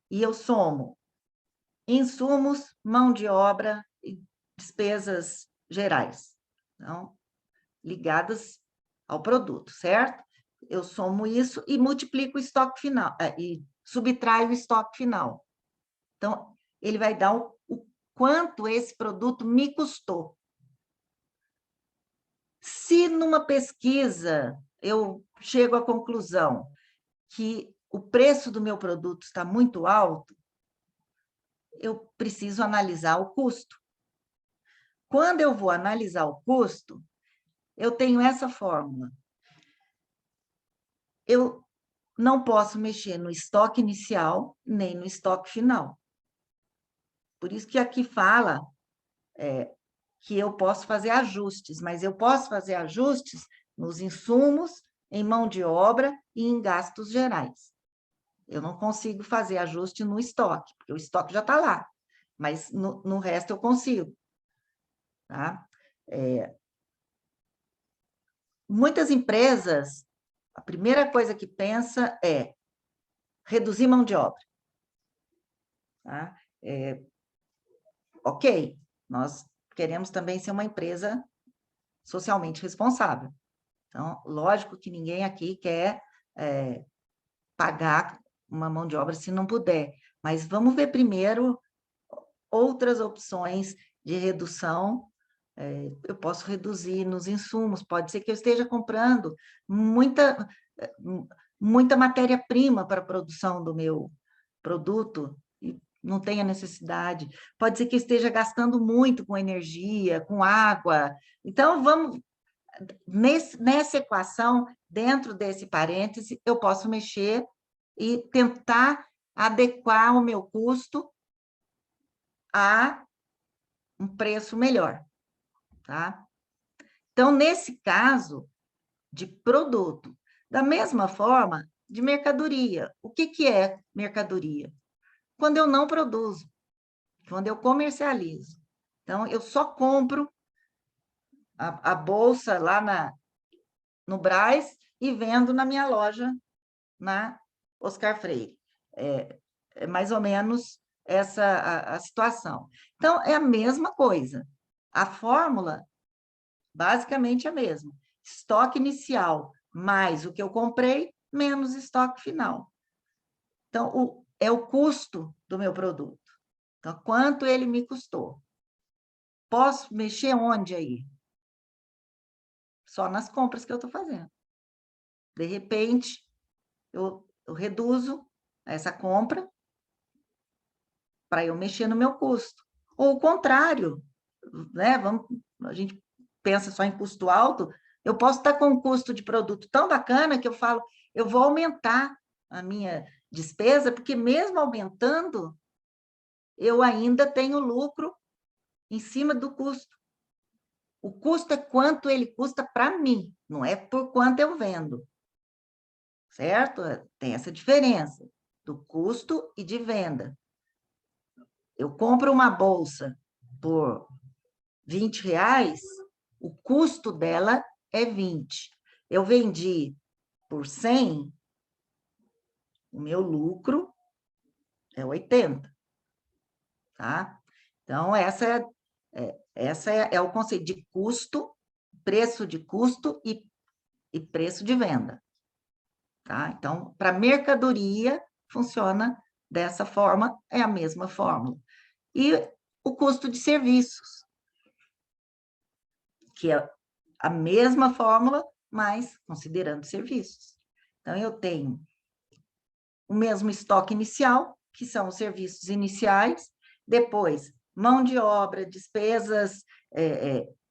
e eu somo insumos, mão de obra e despesas gerais, então, ligadas ao produto, certo? Eu somo isso e multiplico o estoque final, e subtraio o estoque final. Então, ele vai dar o quanto esse produto me custou. Se numa pesquisa eu chego à conclusão que o preço do meu produto está muito alto, eu preciso analisar o custo. Quando eu vou analisar o custo, eu tenho essa fórmula. Eu não posso mexer no estoque inicial, nem no estoque final. Por isso que aqui fala que eu posso fazer ajustes, mas eu posso fazer ajustes nos insumos, em mão de obra e em gastos gerais. Eu não consigo fazer ajuste no estoque, porque o estoque já está lá, mas no resto eu consigo. Tá? Muitas empresas, a primeira coisa que pensa é reduzir mão de obra. Tá? Ok, nós queremos também ser uma empresa socialmente responsável. Então, lógico que ninguém aqui quer pagar uma mão de obra se não puder, mas vamos ver primeiro outras opções de redução. Eu posso reduzir nos insumos, pode ser que eu esteja comprando muita matéria-prima para a produção do meu produto e não tenha necessidade. Pode ser que eu esteja gastando muito com energia, com água. Então, vamos nessa equação, dentro desse parêntese, eu posso mexer e tentar adequar o meu custo a um preço melhor, tá? Então, nesse caso de produto, da mesma forma, de mercadoria. O que é mercadoria? Quando eu não produzo, quando eu comercializo. Então, eu só compro a bolsa lá no Brás e vendo na minha loja, na Oscar Freire. É mais ou menos essa a situação. Então, é a mesma coisa. A fórmula, basicamente, é a mesma. Estoque inicial mais o que eu comprei, menos estoque final. Então, é o custo do meu produto. Então, quanto ele me custou? Posso mexer onde aí? Só nas compras que eu estou fazendo. De repente, eu reduzo essa compra para eu mexer no meu custo. Ou o contrário, né? A gente pensa só em custo alto, eu posso estar com um custo de produto tão bacana que eu falo, eu vou aumentar a minha despesa, porque mesmo aumentando, eu ainda tenho lucro em cima do custo. O custo é quanto ele custa para mim, não é por quanto eu vendo. Certo? Tem essa diferença do custo e de venda. Eu compro uma bolsa por R$ 20, o custo dela é 20. Eu vendi por 100, o meu lucro é 80, tá? Então, essa é o conceito de custo, preço de custo e preço de venda, tá? Então, para mercadoria, funciona dessa forma, é a mesma fórmula. E o custo de serviços, que é a mesma fórmula, mas considerando serviços. Então, eu tenho o mesmo estoque inicial, que são os serviços iniciais, depois, mão de obra, despesas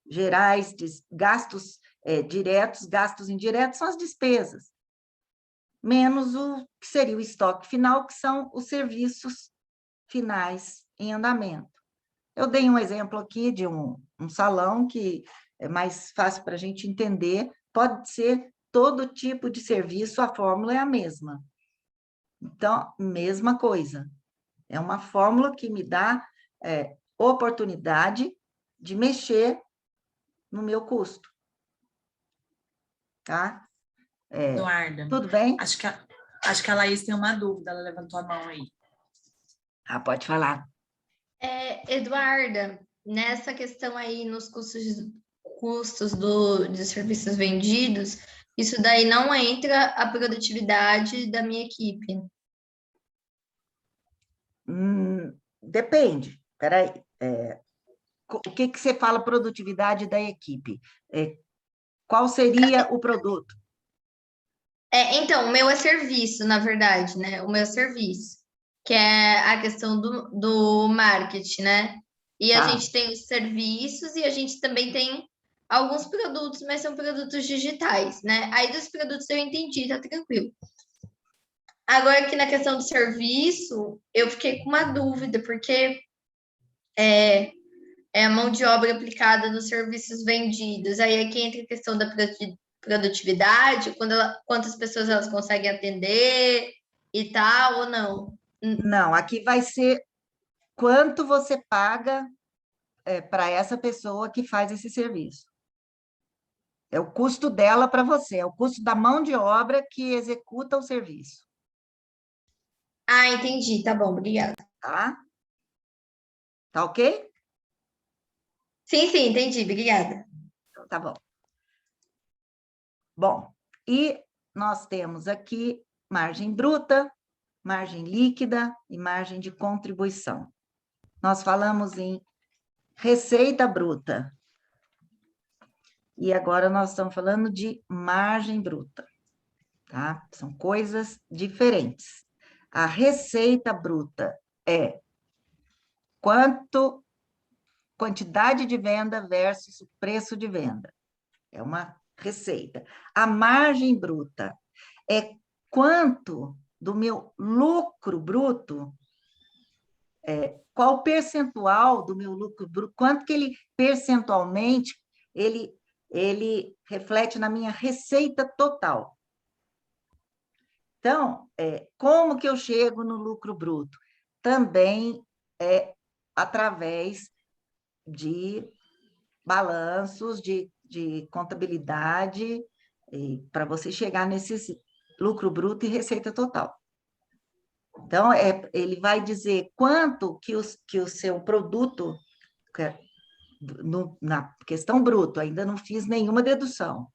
gerais, gastos diretos, gastos indiretos, são as despesas, menos o que seria o estoque final, que são os serviços finais em andamento. Eu dei um exemplo aqui de um salão que é mais fácil para a gente entender, pode ser todo tipo de serviço, a fórmula é a mesma. Então, mesma coisa. É uma fórmula que me dá oportunidade de mexer no meu custo. Tá? Eduarda, Tudo bem? acho que a Laís tem uma dúvida, ela levantou a mão aí. Ah, pode falar. Eduarda, nessa questão aí nos custos de serviços vendidos, isso daí não entra a produtividade da minha equipe. Depende. Peraí. O que você fala produtividade da equipe? Qual seria o produto? Então, o meu é serviço, na verdade, né? O meu é serviço, que é a questão do marketing, né? E a Tá. gente tem os serviços e a gente também tem alguns produtos, mas são produtos digitais, né? Aí dos produtos eu entendi, tá tranquilo. Agora, aqui na questão do serviço, eu fiquei com uma dúvida, porque é a mão de obra aplicada nos serviços vendidos. Aí aqui entra a questão da produtividade, quantas pessoas elas conseguem atender e tal, ou não? Não, aqui vai ser quanto você paga para essa pessoa que faz esse serviço. É o custo dela para você, é o custo da mão de obra que executa o serviço. Ah, entendi, tá bom, obrigada. Tá? Tá ok? Sim, entendi. Obrigada. Então, tá bom. Bom, e nós temos aqui margem bruta, margem líquida e margem de contribuição. Nós falamos em receita bruta. E agora nós estamos falando de margem bruta, tá? São coisas diferentes. A receita bruta é quantidade de venda versus o preço de venda. É uma receita. A margem bruta é quanto do meu lucro bruto, qual o percentual do meu lucro bruto, quanto que ele percentualmente ele reflete na minha receita total. Então, como que eu chego no lucro bruto? Também é através de balanços, de contabilidade, para você chegar nesse lucro bruto e receita total. Então, ele vai dizer quanto que o seu produto, na questão bruto, ainda não fiz nenhuma dedução.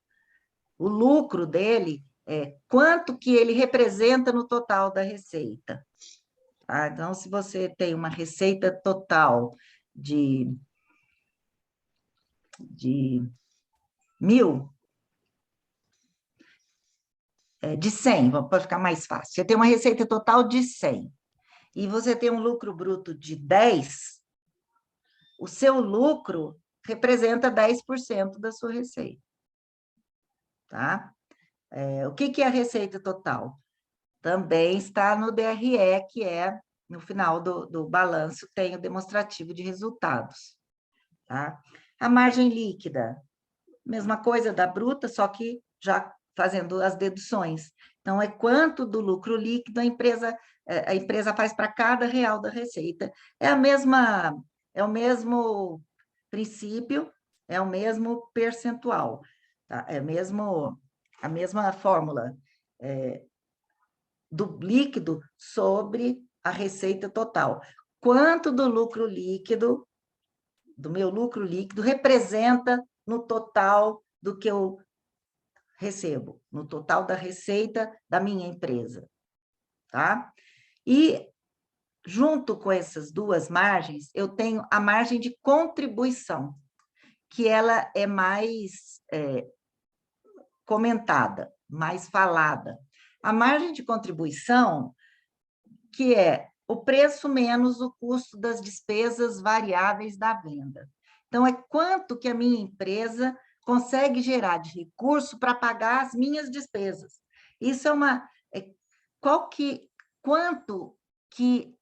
O lucro dele é quanto que ele representa no total da receita. Tá? Então, se você tem uma receita total de 1.000, de 100, para ficar mais fácil. Você tem uma receita total de 100 e você tem um lucro bruto de 10, o seu lucro representa 10% da sua receita. Tá? O que é a receita total? Também está no DRE, que é, no final do balanço, tem o demonstrativo de resultados. Tá? A margem líquida, mesma coisa da bruta, só que já fazendo as deduções. Então, é quanto do lucro líquido a empresa faz para cada real da receita. É o mesmo princípio, é o mesmo percentual, tá? É a mesma fórmula do líquido sobre a receita total. Quanto do lucro líquido, do meu lucro líquido, representa no total do que eu recebo, no total da receita da minha empresa, tá? E, junto com essas duas margens, eu tenho a margem de contribuição, que ela é mais comentada, mais falada. A margem de contribuição, que é o preço menos o custo das despesas variáveis da venda. Então, é quanto que a minha empresa consegue gerar de recurso para pagar as minhas despesas. Isso quanto que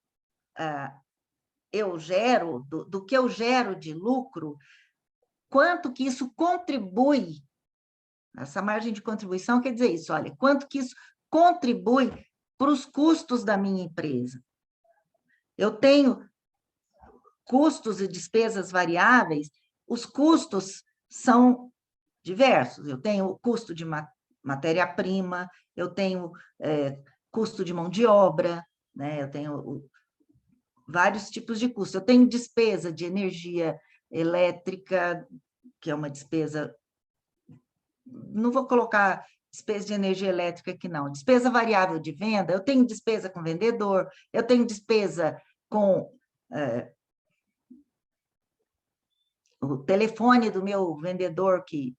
eu gero, do que eu gero de lucro, quanto que isso contribui, essa margem de contribuição quer dizer isso, olha, quanto que isso contribui para os custos da minha empresa. Eu tenho custos e despesas variáveis, os custos são diversos. Eu tenho o custo de matéria-prima, eu tenho custo de mão de obra, né? Eu tenho vários tipos de custo. Eu tenho despesa de energia elétrica, que é uma despesa... Não vou colocar despesa de energia elétrica aqui, não. Despesa variável de venda, eu tenho despesa com vendedor, eu tenho despesa com o telefone do meu vendedor que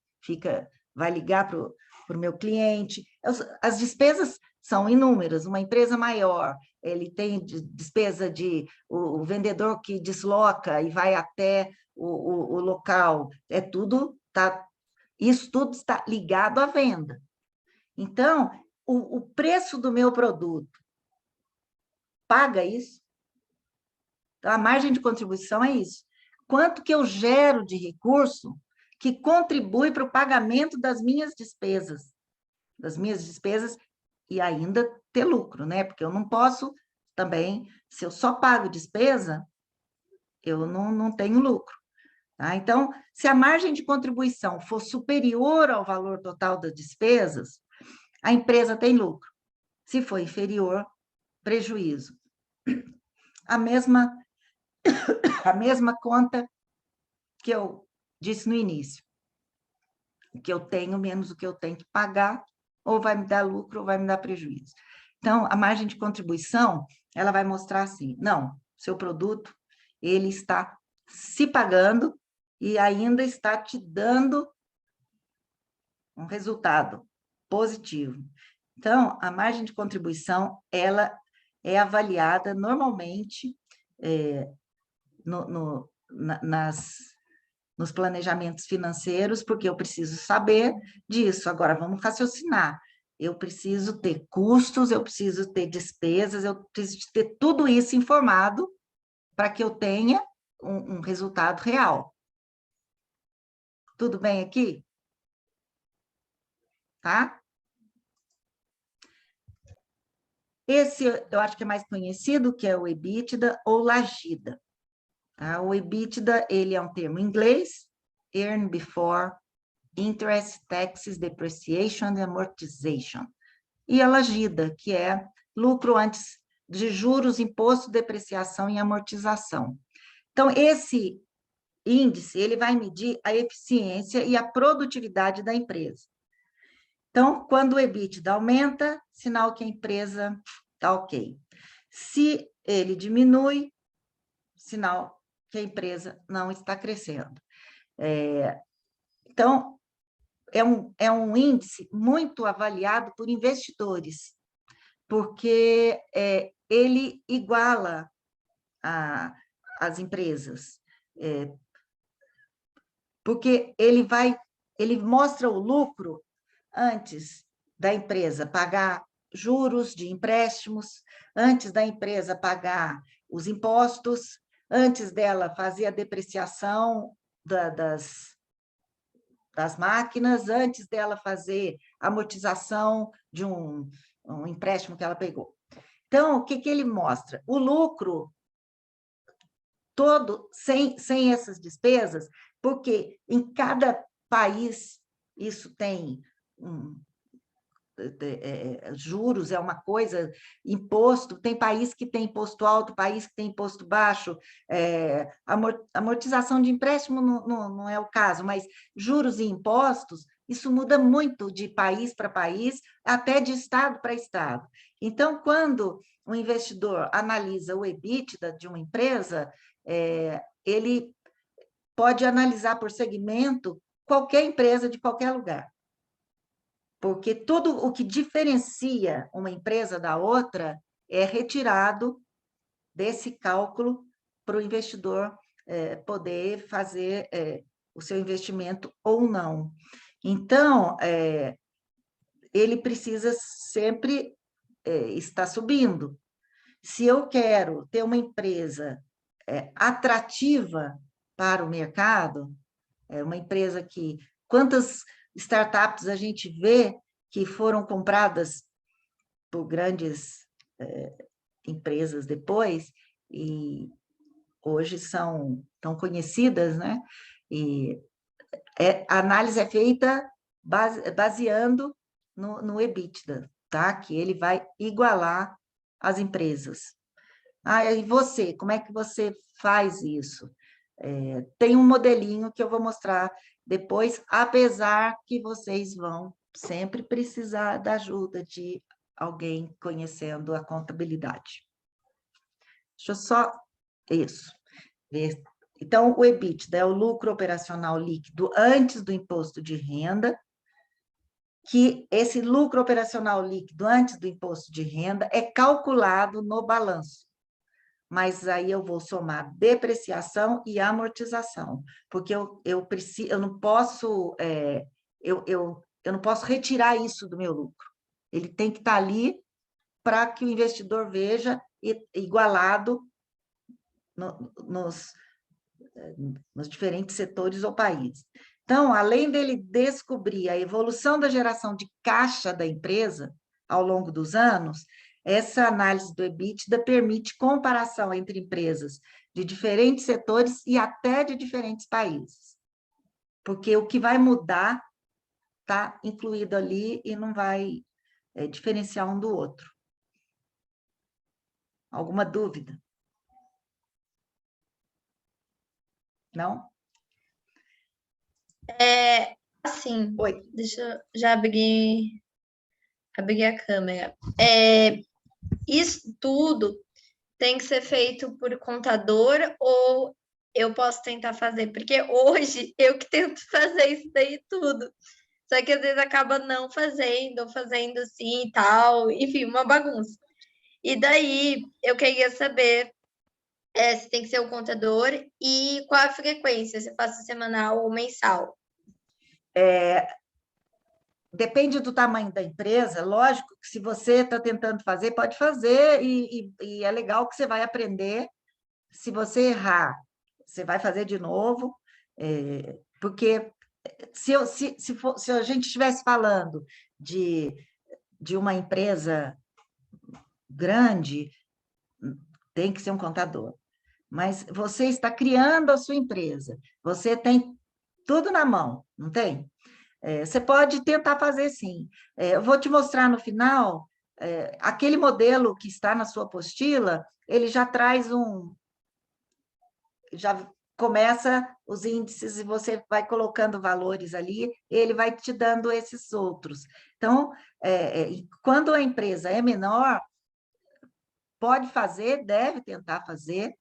vai ligar para o meu cliente. As despesas são inúmeras. Uma empresa maior, ele tem despesa de o vendedor que desloca e vai até o local. Isso tudo está ligado à venda. Então, o preço do meu produto paga isso. Então, a margem de contribuição é isso. Quanto que eu gero de recurso que contribui para o pagamento das minhas despesas e ainda ter lucro, né? Porque eu não posso também, se eu só pago despesa, eu não tenho lucro. Tá? Então, se a margem de contribuição for superior ao valor total das despesas, a empresa tem lucro. Se for inferior, prejuízo. A mesma conta que eu disse no início, que eu tenho menos o que eu tenho que pagar, ou vai me dar lucro ou vai me dar prejuízo. Então, a margem de contribuição, ela vai mostrar assim, não, seu produto, ele está se pagando e ainda está te dando um resultado positivo. Então, a margem de contribuição, ela é avaliada normalmente nos planejamentos financeiros, porque eu preciso saber disso. Agora, vamos raciocinar. Eu preciso ter custos, eu preciso ter despesas, eu preciso ter tudo isso informado para que eu tenha um resultado real. Tudo bem aqui? Tá? Esse eu acho que é mais conhecido, que é o EBITDA ou LAGIDA. Tá? O EBITDA, ele é um termo em inglês, Earn Before Interest, Taxes, Depreciation and Amortization. E a LAGIDA, que é lucro antes de juros, imposto, depreciação e amortização. Então, esse índice, ele vai medir a eficiência e a produtividade da empresa. Então, quando o EBITDA aumenta, sinal que a empresa está ok. Se ele diminui, sinal que a empresa não está crescendo. Então, é um índice muito avaliado por investidores, porque ele iguala as empresas, porque ele mostra o lucro antes da empresa pagar juros de empréstimos, antes da empresa pagar os impostos, antes dela fazer a depreciação das máquinas, antes dela fazer a amortização de um empréstimo que ela pegou. Então, o que ele mostra? O lucro todo, sem essas despesas, porque em cada país isso tem juros é uma coisa, imposto, tem país que tem imposto alto, país que tem imposto baixo, amortização de empréstimo não é o caso, mas juros e impostos, isso muda muito de país para país, até de estado para estado. Então, quando o investidor analisa o EBITDA de uma empresa, ele pode analisar por segmento qualquer empresa de qualquer lugar. Porque tudo o que diferencia uma empresa da outra é retirado desse cálculo para o investidor poder fazer o seu investimento ou não. Então, ele precisa sempre estar subindo. Se eu quero ter uma empresa atrativa para o mercado, uma empresa que... Quantas startups a gente vê que foram compradas por grandes empresas depois, e hoje são tão conhecidas, né? E a análise é feita baseando no EBITDA, tá? Que ele vai igualar as empresas. E você, como é que você faz isso? Tem um modelinho que eu vou mostrar depois, apesar que vocês vão sempre precisar da ajuda de alguém conhecendo a contabilidade. Deixa eu só... Isso. Então, o EBITDA é o lucro operacional líquido antes do imposto de renda, que esse lucro operacional líquido antes do imposto de renda é calculado no balanço. Mas aí eu vou somar depreciação e amortização, porque eu não posso eu não posso retirar isso do meu lucro. Ele tem que estar ali para que o investidor veja igualado nos diferentes setores ou países. Então, além dele descobrir a evolução da geração de caixa da empresa ao longo dos anos, essa análise do EBITDA permite comparação entre empresas de diferentes setores e até de diferentes países. Porque o que vai mudar está incluído ali e não vai diferenciar um do outro. Alguma dúvida? Não? Assim, Oi. deixa eu já abrir a câmera. Isso tudo tem que ser feito por contador ou eu posso tentar fazer? Porque hoje eu que tento fazer isso daí tudo. Só que às vezes acaba não fazendo, ou fazendo assim e tal. Enfim, uma bagunça. E daí eu queria saber se tem que ser o contador e qual a frequência, se faço semanal ou mensal. Depende do tamanho da empresa, lógico que se você está tentando fazer, pode fazer, e é legal que você vai aprender. Se você errar, você vai fazer de novo, porque se a gente estivesse falando de uma empresa grande, tem que ser um contador. Mas você está criando a sua empresa, você tem tudo na mão, não tem? Você pode tentar fazer sim. Eu vou te mostrar no final, aquele modelo que está na sua apostila, ele já traz já começa os índices e você vai colocando valores ali, ele vai te dando esses outros. Então, quando a empresa é menor, pode fazer, deve tentar fazer,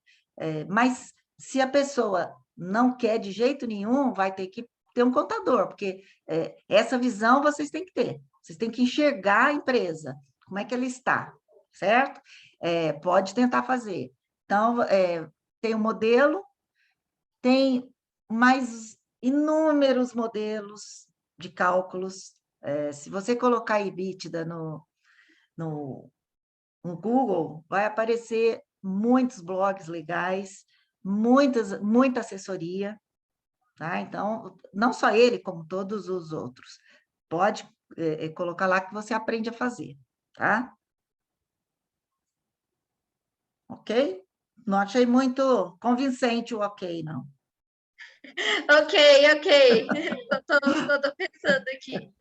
mas se a pessoa não quer de jeito nenhum, vai ter que ter um contador, porque essa visão vocês têm que ter. Vocês têm que enxergar a empresa, como é que ela está, certo? Pode tentar fazer. Então, tem um modelo, tem mais inúmeros modelos de cálculos. Se você colocar EBITDA no Google, vai aparecer muitos blogs legais, muita assessoria, tá? Então, não só ele, como todos os outros. Pode colocar lá que você aprende a fazer, tá? Ok? Não achei muito convincente o ok, não. Ok, ok. Tô pensando aqui.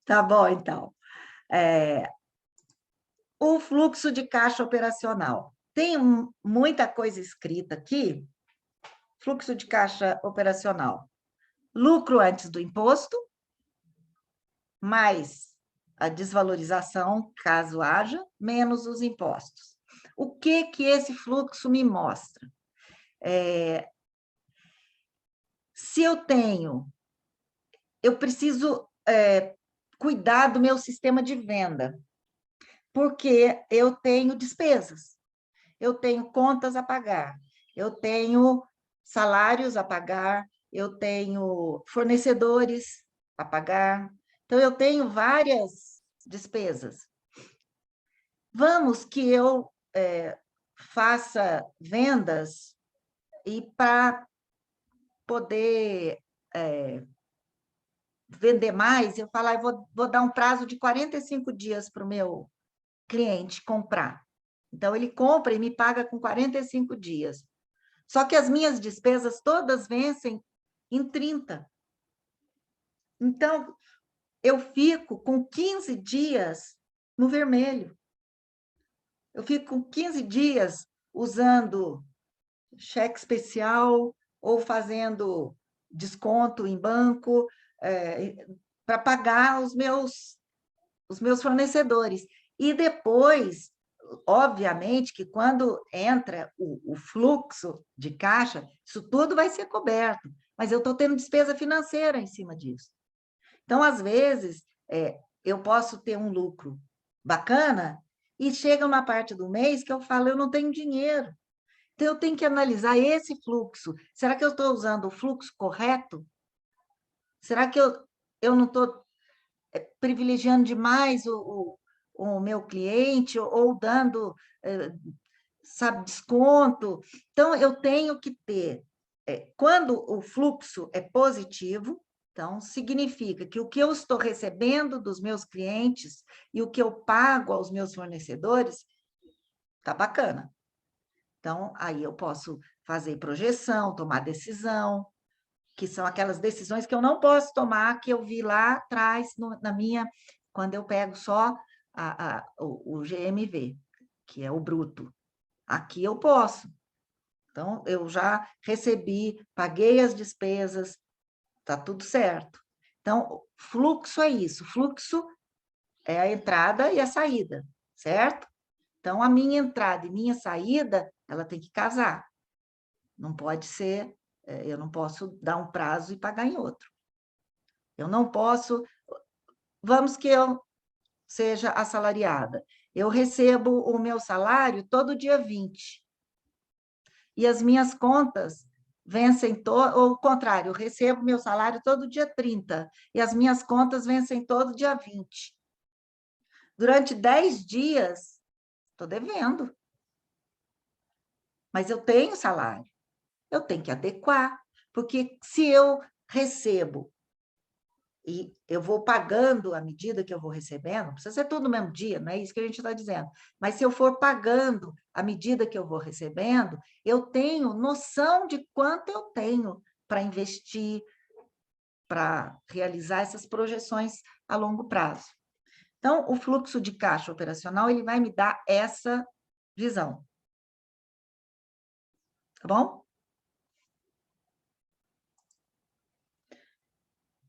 Tá bom, então. O fluxo de caixa operacional. Tem muita coisa escrita aqui. Fluxo de caixa operacional. Lucro antes do imposto, mais a desvalorização, caso haja, menos os impostos. O que esse fluxo me mostra? Se eu preciso cuidar do meu sistema de venda, porque eu tenho despesas, eu tenho contas a pagar, eu tenho salários a pagar, eu tenho fornecedores a pagar, então eu tenho várias despesas. Vamos que eu faça vendas e para poder vender mais, eu falar, eu vou dar um prazo de 45 dias para o meu cliente comprar. Então, ele compra e me paga com 45 dias. Só que as minhas despesas todas vencem em 30. Então, eu fico com 15 dias no vermelho. Eu fico com 15 dias usando cheque especial ou fazendo desconto em banco para pagar os meus fornecedores. E depois, obviamente, que quando entra o fluxo de caixa, isso tudo vai ser coberto, mas eu estou tendo despesa financeira em cima disso. Então, às vezes, eu posso ter um lucro bacana e chega uma parte do mês que eu falo, eu não tenho dinheiro. Então, eu tenho que analisar esse fluxo. Será que eu estou usando o fluxo correto? Será que eu não estou privilegiando demais o meu cliente ou dando, sabe, desconto? Então, eu tenho que ter, quando o fluxo é positivo, então, significa que o que eu estou recebendo dos meus clientes e o que eu pago aos meus fornecedores está bacana. Então, aí eu posso fazer projeção, tomar decisão, que são aquelas decisões que eu não posso tomar, que eu vi lá atrás, quando eu pego só o GMV, que é o bruto. Aqui eu posso. Então, eu já recebi, paguei as despesas, está tudo certo. Então, fluxo é isso, fluxo é a entrada e a saída, certo? Então, a minha entrada e minha saída, ela tem que casar. Não pode ser, eu não posso dar um prazo e pagar em outro. Eu não posso, vamos que eu seja assalariada. Eu recebo o meu salário todo dia 20. E as minhas contas vencem, ou o contrário, eu recebo meu salário todo dia 30, e as minhas contas vencem todo dia 20. Durante 10 dias, estou devendo. Mas eu tenho salário. Eu tenho que adequar, porque se eu recebo e eu vou pagando à medida que eu vou recebendo, não precisa ser tudo no mesmo dia, não é isso que a gente está dizendo, mas se eu for pagando à medida que eu vou recebendo, eu tenho noção de quanto eu tenho para investir, para realizar essas projeções a longo prazo. Então, o fluxo de caixa operacional, ele vai me dar essa visão. Tá bom?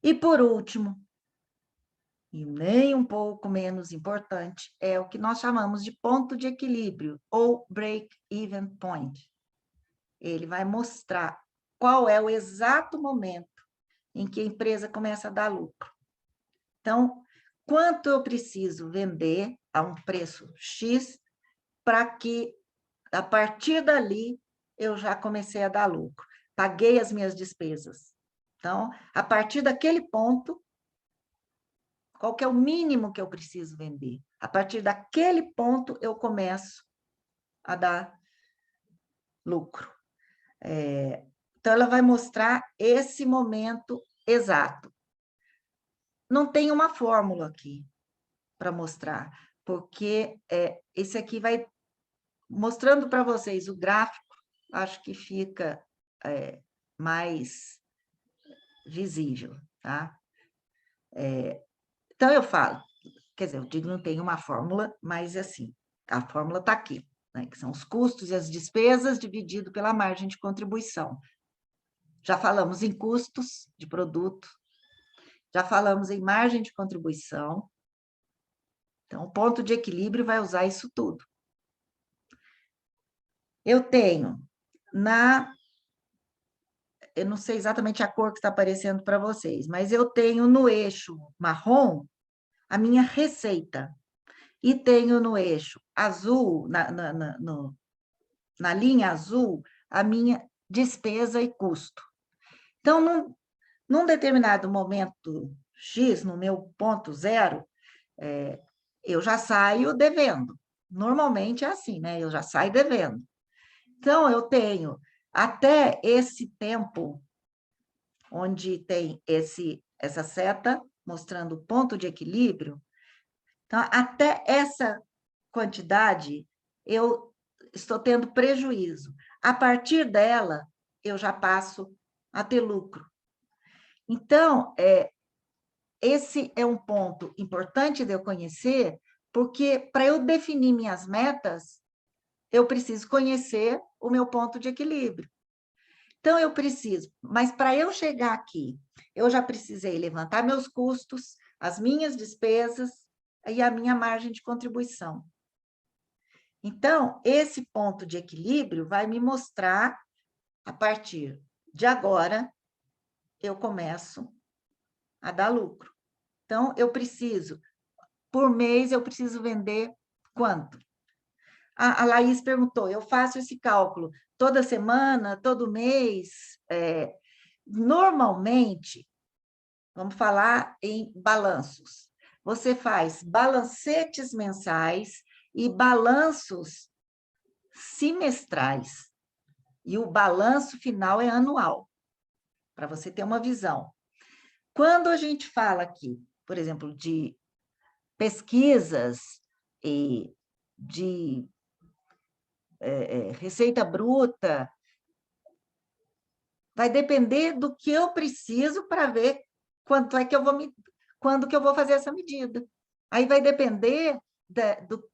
E por último, e nem um pouco menos importante, é o que nós chamamos de ponto de equilíbrio, ou break-even point. Ele vai mostrar qual é o exato momento em que a empresa começa a dar lucro. Então, quanto eu preciso vender a um preço X para que, a partir dali, eu já comecei a dar lucro. Paguei as minhas despesas. Então, a partir daquele ponto, qual que é o mínimo que eu preciso vender? A partir daquele ponto, eu começo a dar lucro. Então, ela vai mostrar esse momento exato. Não tem uma fórmula aqui para mostrar, porque esse aqui vai mostrando para vocês o gráfico, acho que fica mais visível, tá? Então, eu falo, quer dizer, eu digo não tem uma fórmula, mas assim, a fórmula está aqui, né, que são os custos e as despesas dividido pela margem de contribuição. Já falamos em custos de produto, já falamos em margem de contribuição, então o ponto de equilíbrio vai usar isso tudo. Eu tenho eu não sei exatamente a cor que está aparecendo para vocês, mas eu tenho no eixo marrom a minha receita, e tenho no eixo azul, na linha azul, a minha despesa e custo. Então, num determinado momento X, no meu ponto zero, eu já saio devendo. Normalmente é assim, né? Eu já saio devendo. Então, eu tenho até esse tempo, onde tem essa seta mostrando o ponto de equilíbrio. Então, até essa quantidade, eu estou tendo prejuízo. A partir dela, eu já passo a ter lucro. Então, esse é um ponto importante de eu conhecer, porque para eu definir minhas metas, eu preciso conhecer o meu ponto de equilíbrio. Então, eu preciso, mas para eu chegar aqui, eu já precisei levantar meus custos, as minhas despesas e a minha margem de contribuição. Então, esse ponto de equilíbrio vai me mostrar, a partir de agora, eu começo a dar lucro. Então, eu preciso, por mês, eu preciso vender quanto? A Laís perguntou, eu faço esse cálculo toda semana, todo mês? Normalmente, vamos falar em balanços. Você faz balancetes mensais e balanços semestrais. E o balanço final é anual, para você ter uma visão. Quando a gente fala aqui, por exemplo, de pesquisas e de receita bruta, vai depender do que eu preciso para ver quando que eu vou fazer essa medida. Aí vai depender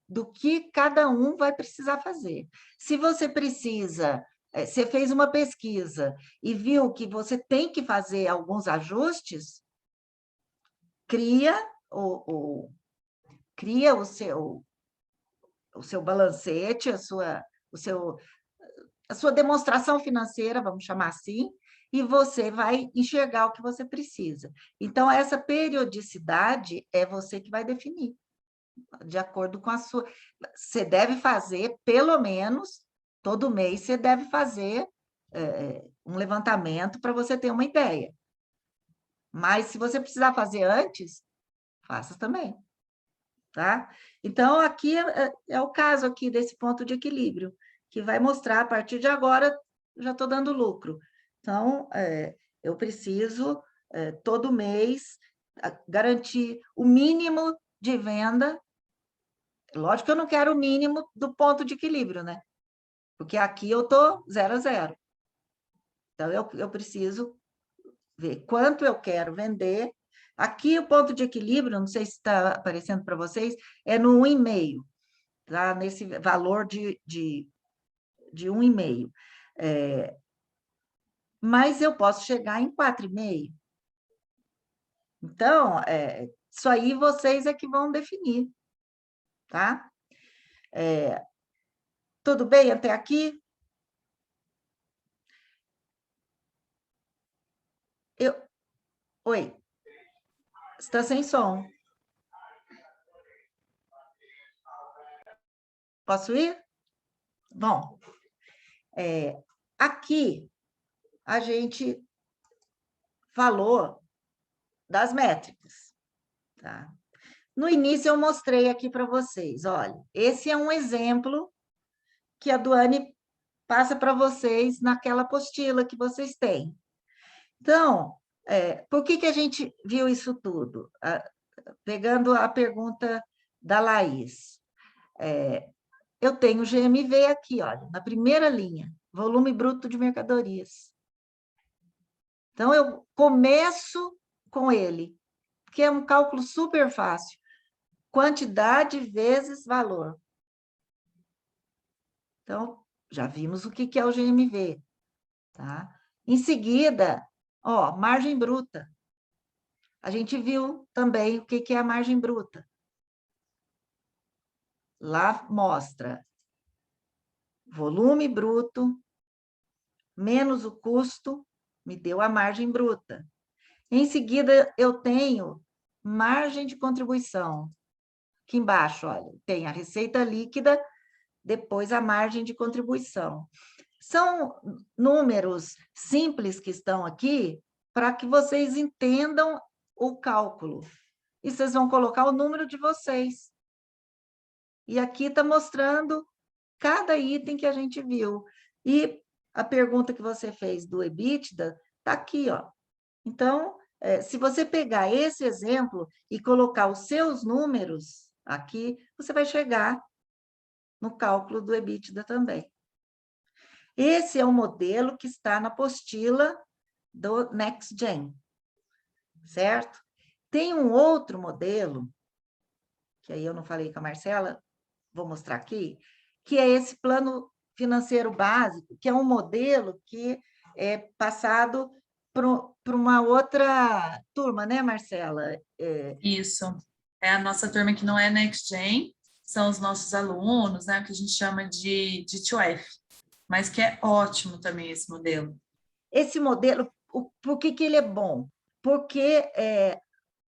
do que cada um vai precisar fazer. Se você precisa você fez uma pesquisa e viu que você tem que fazer alguns ajustes, cria cria o seu balancete, a sua demonstração financeira, vamos chamar assim, e você vai enxergar o que você precisa. Então, essa periodicidade é você que vai definir, de acordo com a sua... Você deve fazer, pelo menos, todo mês, você deve fazer um levantamento para você ter uma ideia. Mas, se você precisar fazer antes, faça também. Tá? Então, aqui é o caso aqui desse ponto de equilíbrio, que vai mostrar, a partir de agora, já estou dando lucro. Então, eu preciso, todo mês, garantir o mínimo de venda. Lógico que eu não quero o mínimo do ponto de equilíbrio, né? Porque aqui eu estou 0 a 0. Então, eu preciso ver quanto eu quero vender. Aqui o ponto de equilíbrio, não sei se está aparecendo para vocês, é no 1,5, tá? Nesse valor de 1,5. Mas eu posso chegar em 4,5. Então, isso aí vocês é que vão definir, tá? Tudo bem até aqui? Oi, está sem som. Posso ir? Bom, aqui a gente falou das métricas, tá? No início eu mostrei aqui para vocês, olha, esse é um exemplo que a Duane passa para vocês naquela apostila que vocês têm. Então, por que a gente viu isso tudo? Pegando a pergunta da Laís. Eu tenho o GMV aqui, olha, na primeira linha, volume bruto de mercadorias. Então, eu começo com ele, que é um cálculo super fácil. Quantidade vezes valor. Então, já vimos o que é o GMV. Tá? Em seguida, margem bruta. A gente viu também o que é a margem bruta. Lá mostra volume bruto menos o custo, me deu a margem bruta. Em seguida, eu tenho margem de contribuição. Aqui embaixo, olha, tem a receita líquida, depois a margem de contribuição. São números simples que estão aqui para que vocês entendam o cálculo. E vocês vão colocar o número de vocês. E aqui está mostrando cada item que a gente viu. E a pergunta que você fez do EBITDA está aqui, ó. Então, se você pegar esse exemplo e colocar os seus números aqui, você vai chegar no cálculo do EBITDA também. Esse é o modelo que está na apostila do NextGen, certo? Tem um outro modelo, que aí eu não falei com a Marcela, vou mostrar aqui, que é esse plano financeiro básico, que é um modelo que é passado para uma outra turma, né, Marcela? Isso. É a nossa turma que não é NextGen, são os nossos alunos, né, que a gente chama de 2F, mas que é ótimo também esse modelo. Esse modelo, por que ele é bom? Porque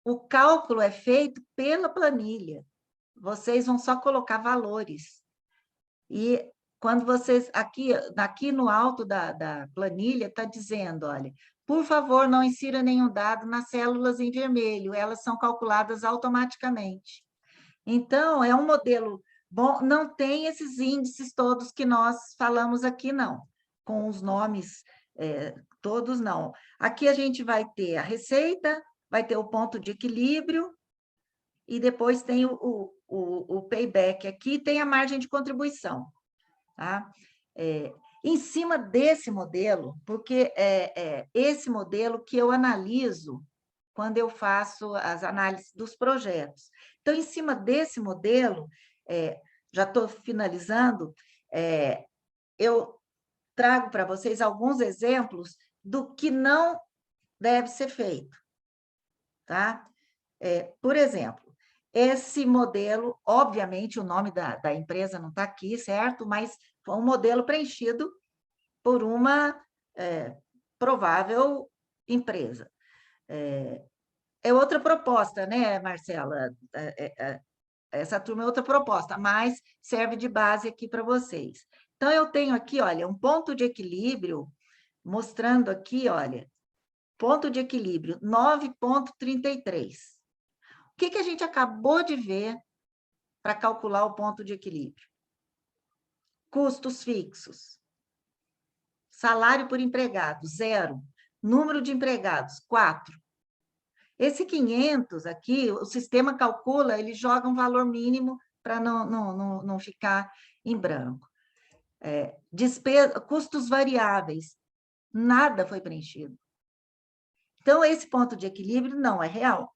o cálculo é feito pela planilha. Vocês vão só colocar valores. E quando vocês, aqui no alto da planilha, está dizendo, olha, por favor, não insira nenhum dado nas células em vermelho, elas são calculadas automaticamente. Então, é um modelo bom, não tem esses índices todos que nós falamos aqui, não, com os nomes todos, não. Aqui a gente vai ter a receita, vai ter o ponto de equilíbrio, e depois tem o payback aqui, tem a margem de contribuição. Tá? Em cima desse modelo, porque é esse modelo que eu analiso quando eu faço as análises dos projetos. Então, em cima desse modelo, já estou finalizando, eu trago para vocês alguns exemplos do que não deve ser feito, tá? Por exemplo, esse modelo, obviamente, o nome da empresa não está aqui, certo? Mas foi um modelo preenchido por uma provável empresa. É outra proposta, né, Marcela? Essa turma é outra proposta, mas serve de base aqui para vocês. Então, eu tenho aqui, olha, um ponto de equilíbrio, mostrando aqui, olha, ponto de equilíbrio 9,33. O que a gente acabou de ver para calcular o ponto de equilíbrio? Custos fixos. Salário por empregado, 0. Número de empregados, 4. Esse 500 aqui, o sistema calcula, ele joga um valor mínimo para não ficar em branco. Custos variáveis, nada foi preenchido. Então, esse ponto de equilíbrio não é real.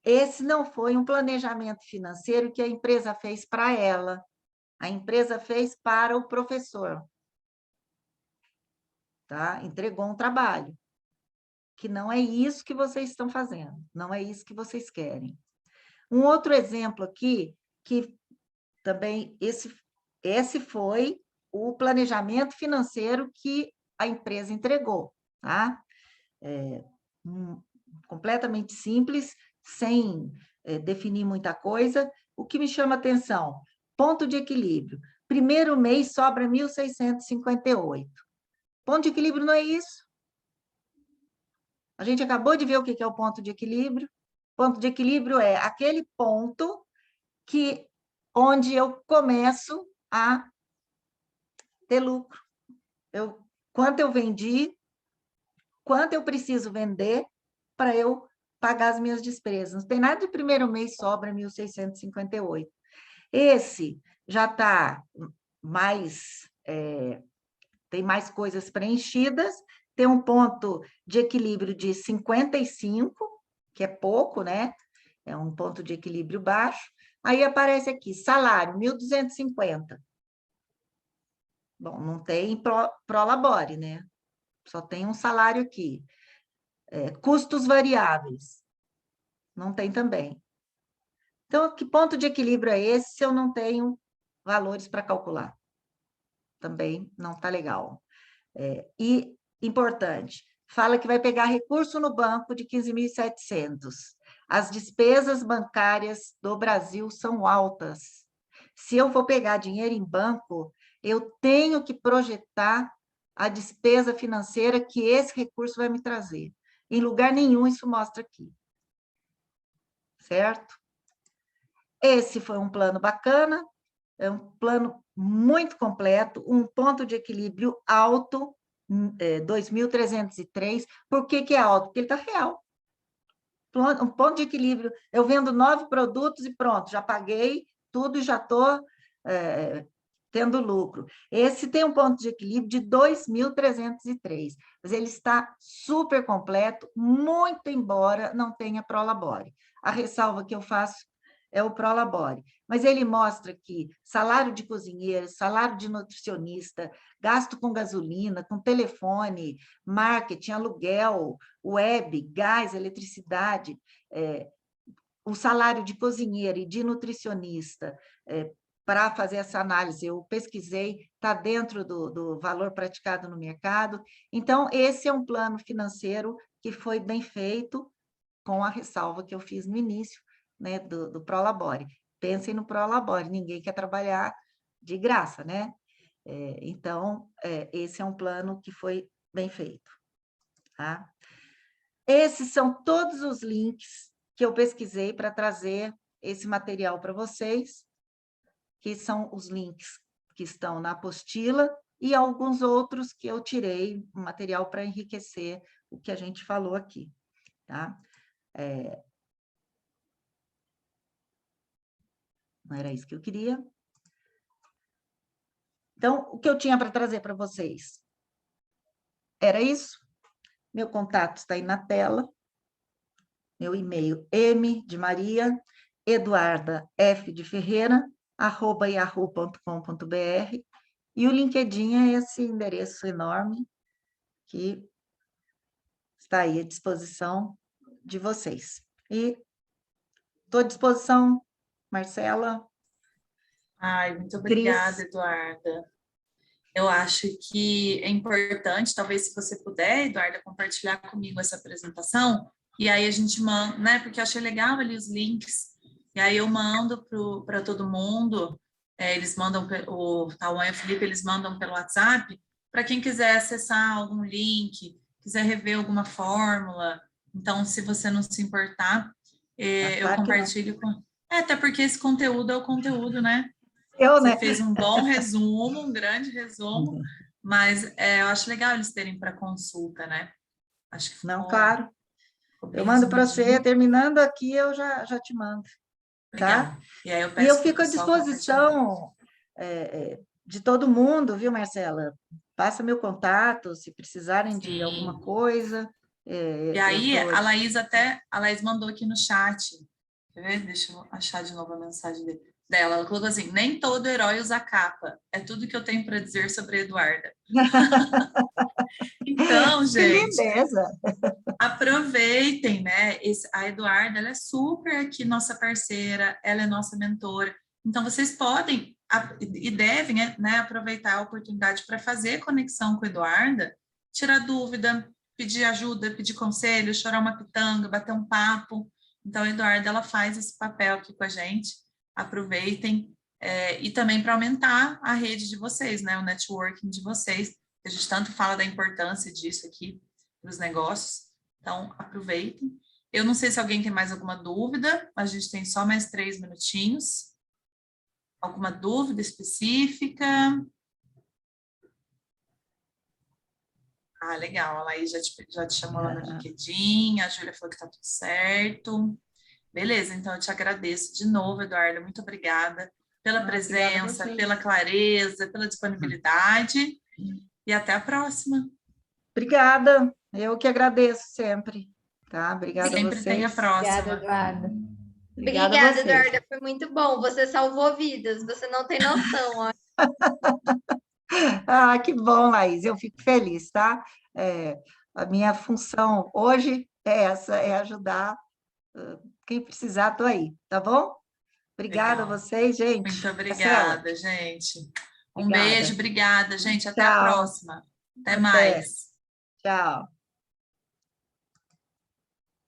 Esse não foi um planejamento financeiro que a empresa fez para ela. A empresa fez para o professor. Tá? Entregou um trabalho. Que não é isso que vocês estão fazendo. Não é isso que vocês querem. Um outro exemplo aqui, que também esse foi o planejamento financeiro que a empresa entregou. Tá? Completamente simples, sem definir muita coisa. O que me chama atenção? Ponto de equilíbrio. Primeiro mês sobra 1.658. Ponto de equilíbrio não é isso. A gente acabou de ver o que é o ponto de equilíbrio. Ponto de equilíbrio é aquele ponto onde eu começo a ter lucro. Quanto eu vendi, quanto eu preciso vender para eu pagar as minhas despesas. Não tem nada de primeiro mês sobra 1.658. Esse já está mais... tem mais coisas preenchidas, tem um ponto de equilíbrio de 55, que é pouco, né? É um ponto de equilíbrio baixo. Aí aparece aqui, salário, 1.250. Bom, não tem prolabore, né? Só tem um salário aqui. Custos variáveis. Não tem também. Então, que ponto de equilíbrio é esse se eu não tenho valores para calcular? Também não está legal. E, importante, fala que vai pegar recurso no banco de 15.700. As despesas bancárias do Brasil são altas. Se eu for pegar dinheiro em banco, eu tenho que projetar a despesa financeira que esse recurso vai me trazer. Em lugar nenhum isso mostra aqui. Certo? Esse foi um plano bacana, é um plano muito completo, um ponto de equilíbrio alto, 2.303. Por que é alto? Porque ele está real. Um ponto de equilíbrio, eu vendo 9 produtos e pronto, já paguei tudo e já estou tendo lucro. Esse tem um ponto de equilíbrio de 2.303, mas ele está super completo, muito embora não tenha prolabore. A ressalva que eu faço é o prolabore, mas ele mostra que salário de cozinheiro, salário de nutricionista, gasto com gasolina, com telefone, marketing, aluguel, web, gás, eletricidade, o salário de cozinheiro e de nutricionista, para fazer essa análise, eu pesquisei, está dentro do valor praticado no mercado. Então, esse é um plano financeiro que foi bem feito, com a ressalva que eu fiz no início, né, do Prolabore. Pensem no Prolabore, ninguém quer trabalhar de graça, né? Então, esse é um plano que foi bem feito. Tá? Esses são todos os links que eu pesquisei para trazer esse material para vocês, que são os links que estão na apostila e alguns outros que eu tirei, material para enriquecer o que a gente falou aqui. Tá? Não era isso que eu queria. Então, o que eu tinha para trazer para vocês era isso. Meu contato está aí na tela. Meu e-mail, M de Maria, Eduarda F de Ferreira, @yahoo.com.br. E o LinkedIn é esse endereço enorme que está aí à disposição de vocês. E estou à disposição, Marcela, Ai, muito Cris. obrigada, Eduarda. Eu acho que é importante, talvez se você puder, Eduarda, compartilhar comigo essa apresentação, e aí a gente manda, né? Porque eu achei legal ali os links, e aí eu mando para todo mundo, eles mandam, o Tauan e o Felipe, eles mandam pelo WhatsApp, para quem quiser acessar algum link, quiser rever alguma fórmula. Então, se você não se importar, eu Claro que não. compartilho com. Até porque esse conteúdo é o conteúdo, né? Eu, Você né? fez um bom resumo, um grande resumo, mas eu acho legal eles terem para consulta, né? Acho que Não, ficou, claro. ficou Eu bem mando para você, resumidinho. terminando aqui, eu já te mando, tá? Legal. E aí eu E eu peço para o fico à pessoal compartilhar. disposição de todo mundo, viu, Marcela? Passa meu contato, se precisarem de alguma Sim. coisa, E eu aí estou... a Laís mandou aqui no chat. Quer ver? Deixa eu achar de novo a mensagem dela. Ela colocou assim: nem todo herói usa capa. É tudo que eu tenho para dizer sobre a Eduarda. Então, Que gente, lindeza! aproveitem, né? A Eduarda, ela é super aqui nossa parceira, ela é nossa mentora. Então, vocês podem e devem, né, aproveitar a oportunidade para fazer conexão com a Eduarda, tirar dúvida, pedir ajuda, pedir conselho, chorar uma pitanga, bater um papo. Então, a Eduarda, ela faz esse papel aqui com a gente. Aproveitem. E também para aumentar a rede de vocês, né? O networking de vocês. A gente tanto fala da importância disso aqui para os negócios. Então, aproveitem. Eu não sei se alguém tem mais alguma dúvida, a gente tem só mais 3 minutinhos. Alguma dúvida específica? Ah, legal, a Laís já te chamou lá no LinkedIn, a Júlia falou que está tudo certo. Beleza, então eu te agradeço de novo, Eduardo, muito obrigada pela Obrigada a presença, vocês. pela clareza, pela disponibilidade e até a próxima. Obrigada, eu que agradeço sempre, tá? Obrigada a Sempre tem a vocês. Obrigada, próxima. Eduarda. Obrigada a Obrigada, vocês. Eduarda. Foi muito bom. Você salvou vidas. Você não tem noção, ó. Ah, que bom, Laís, eu fico feliz, tá? A minha função hoje é essa, é ajudar quem precisar, estou aí, tá bom? Obrigada a Legal. vocês, gente. Muito Marcela, obrigada, gente. Um beijo, obrigada. obrigada, gente. Até a Tchau, próxima. Até até. mais. Tchau.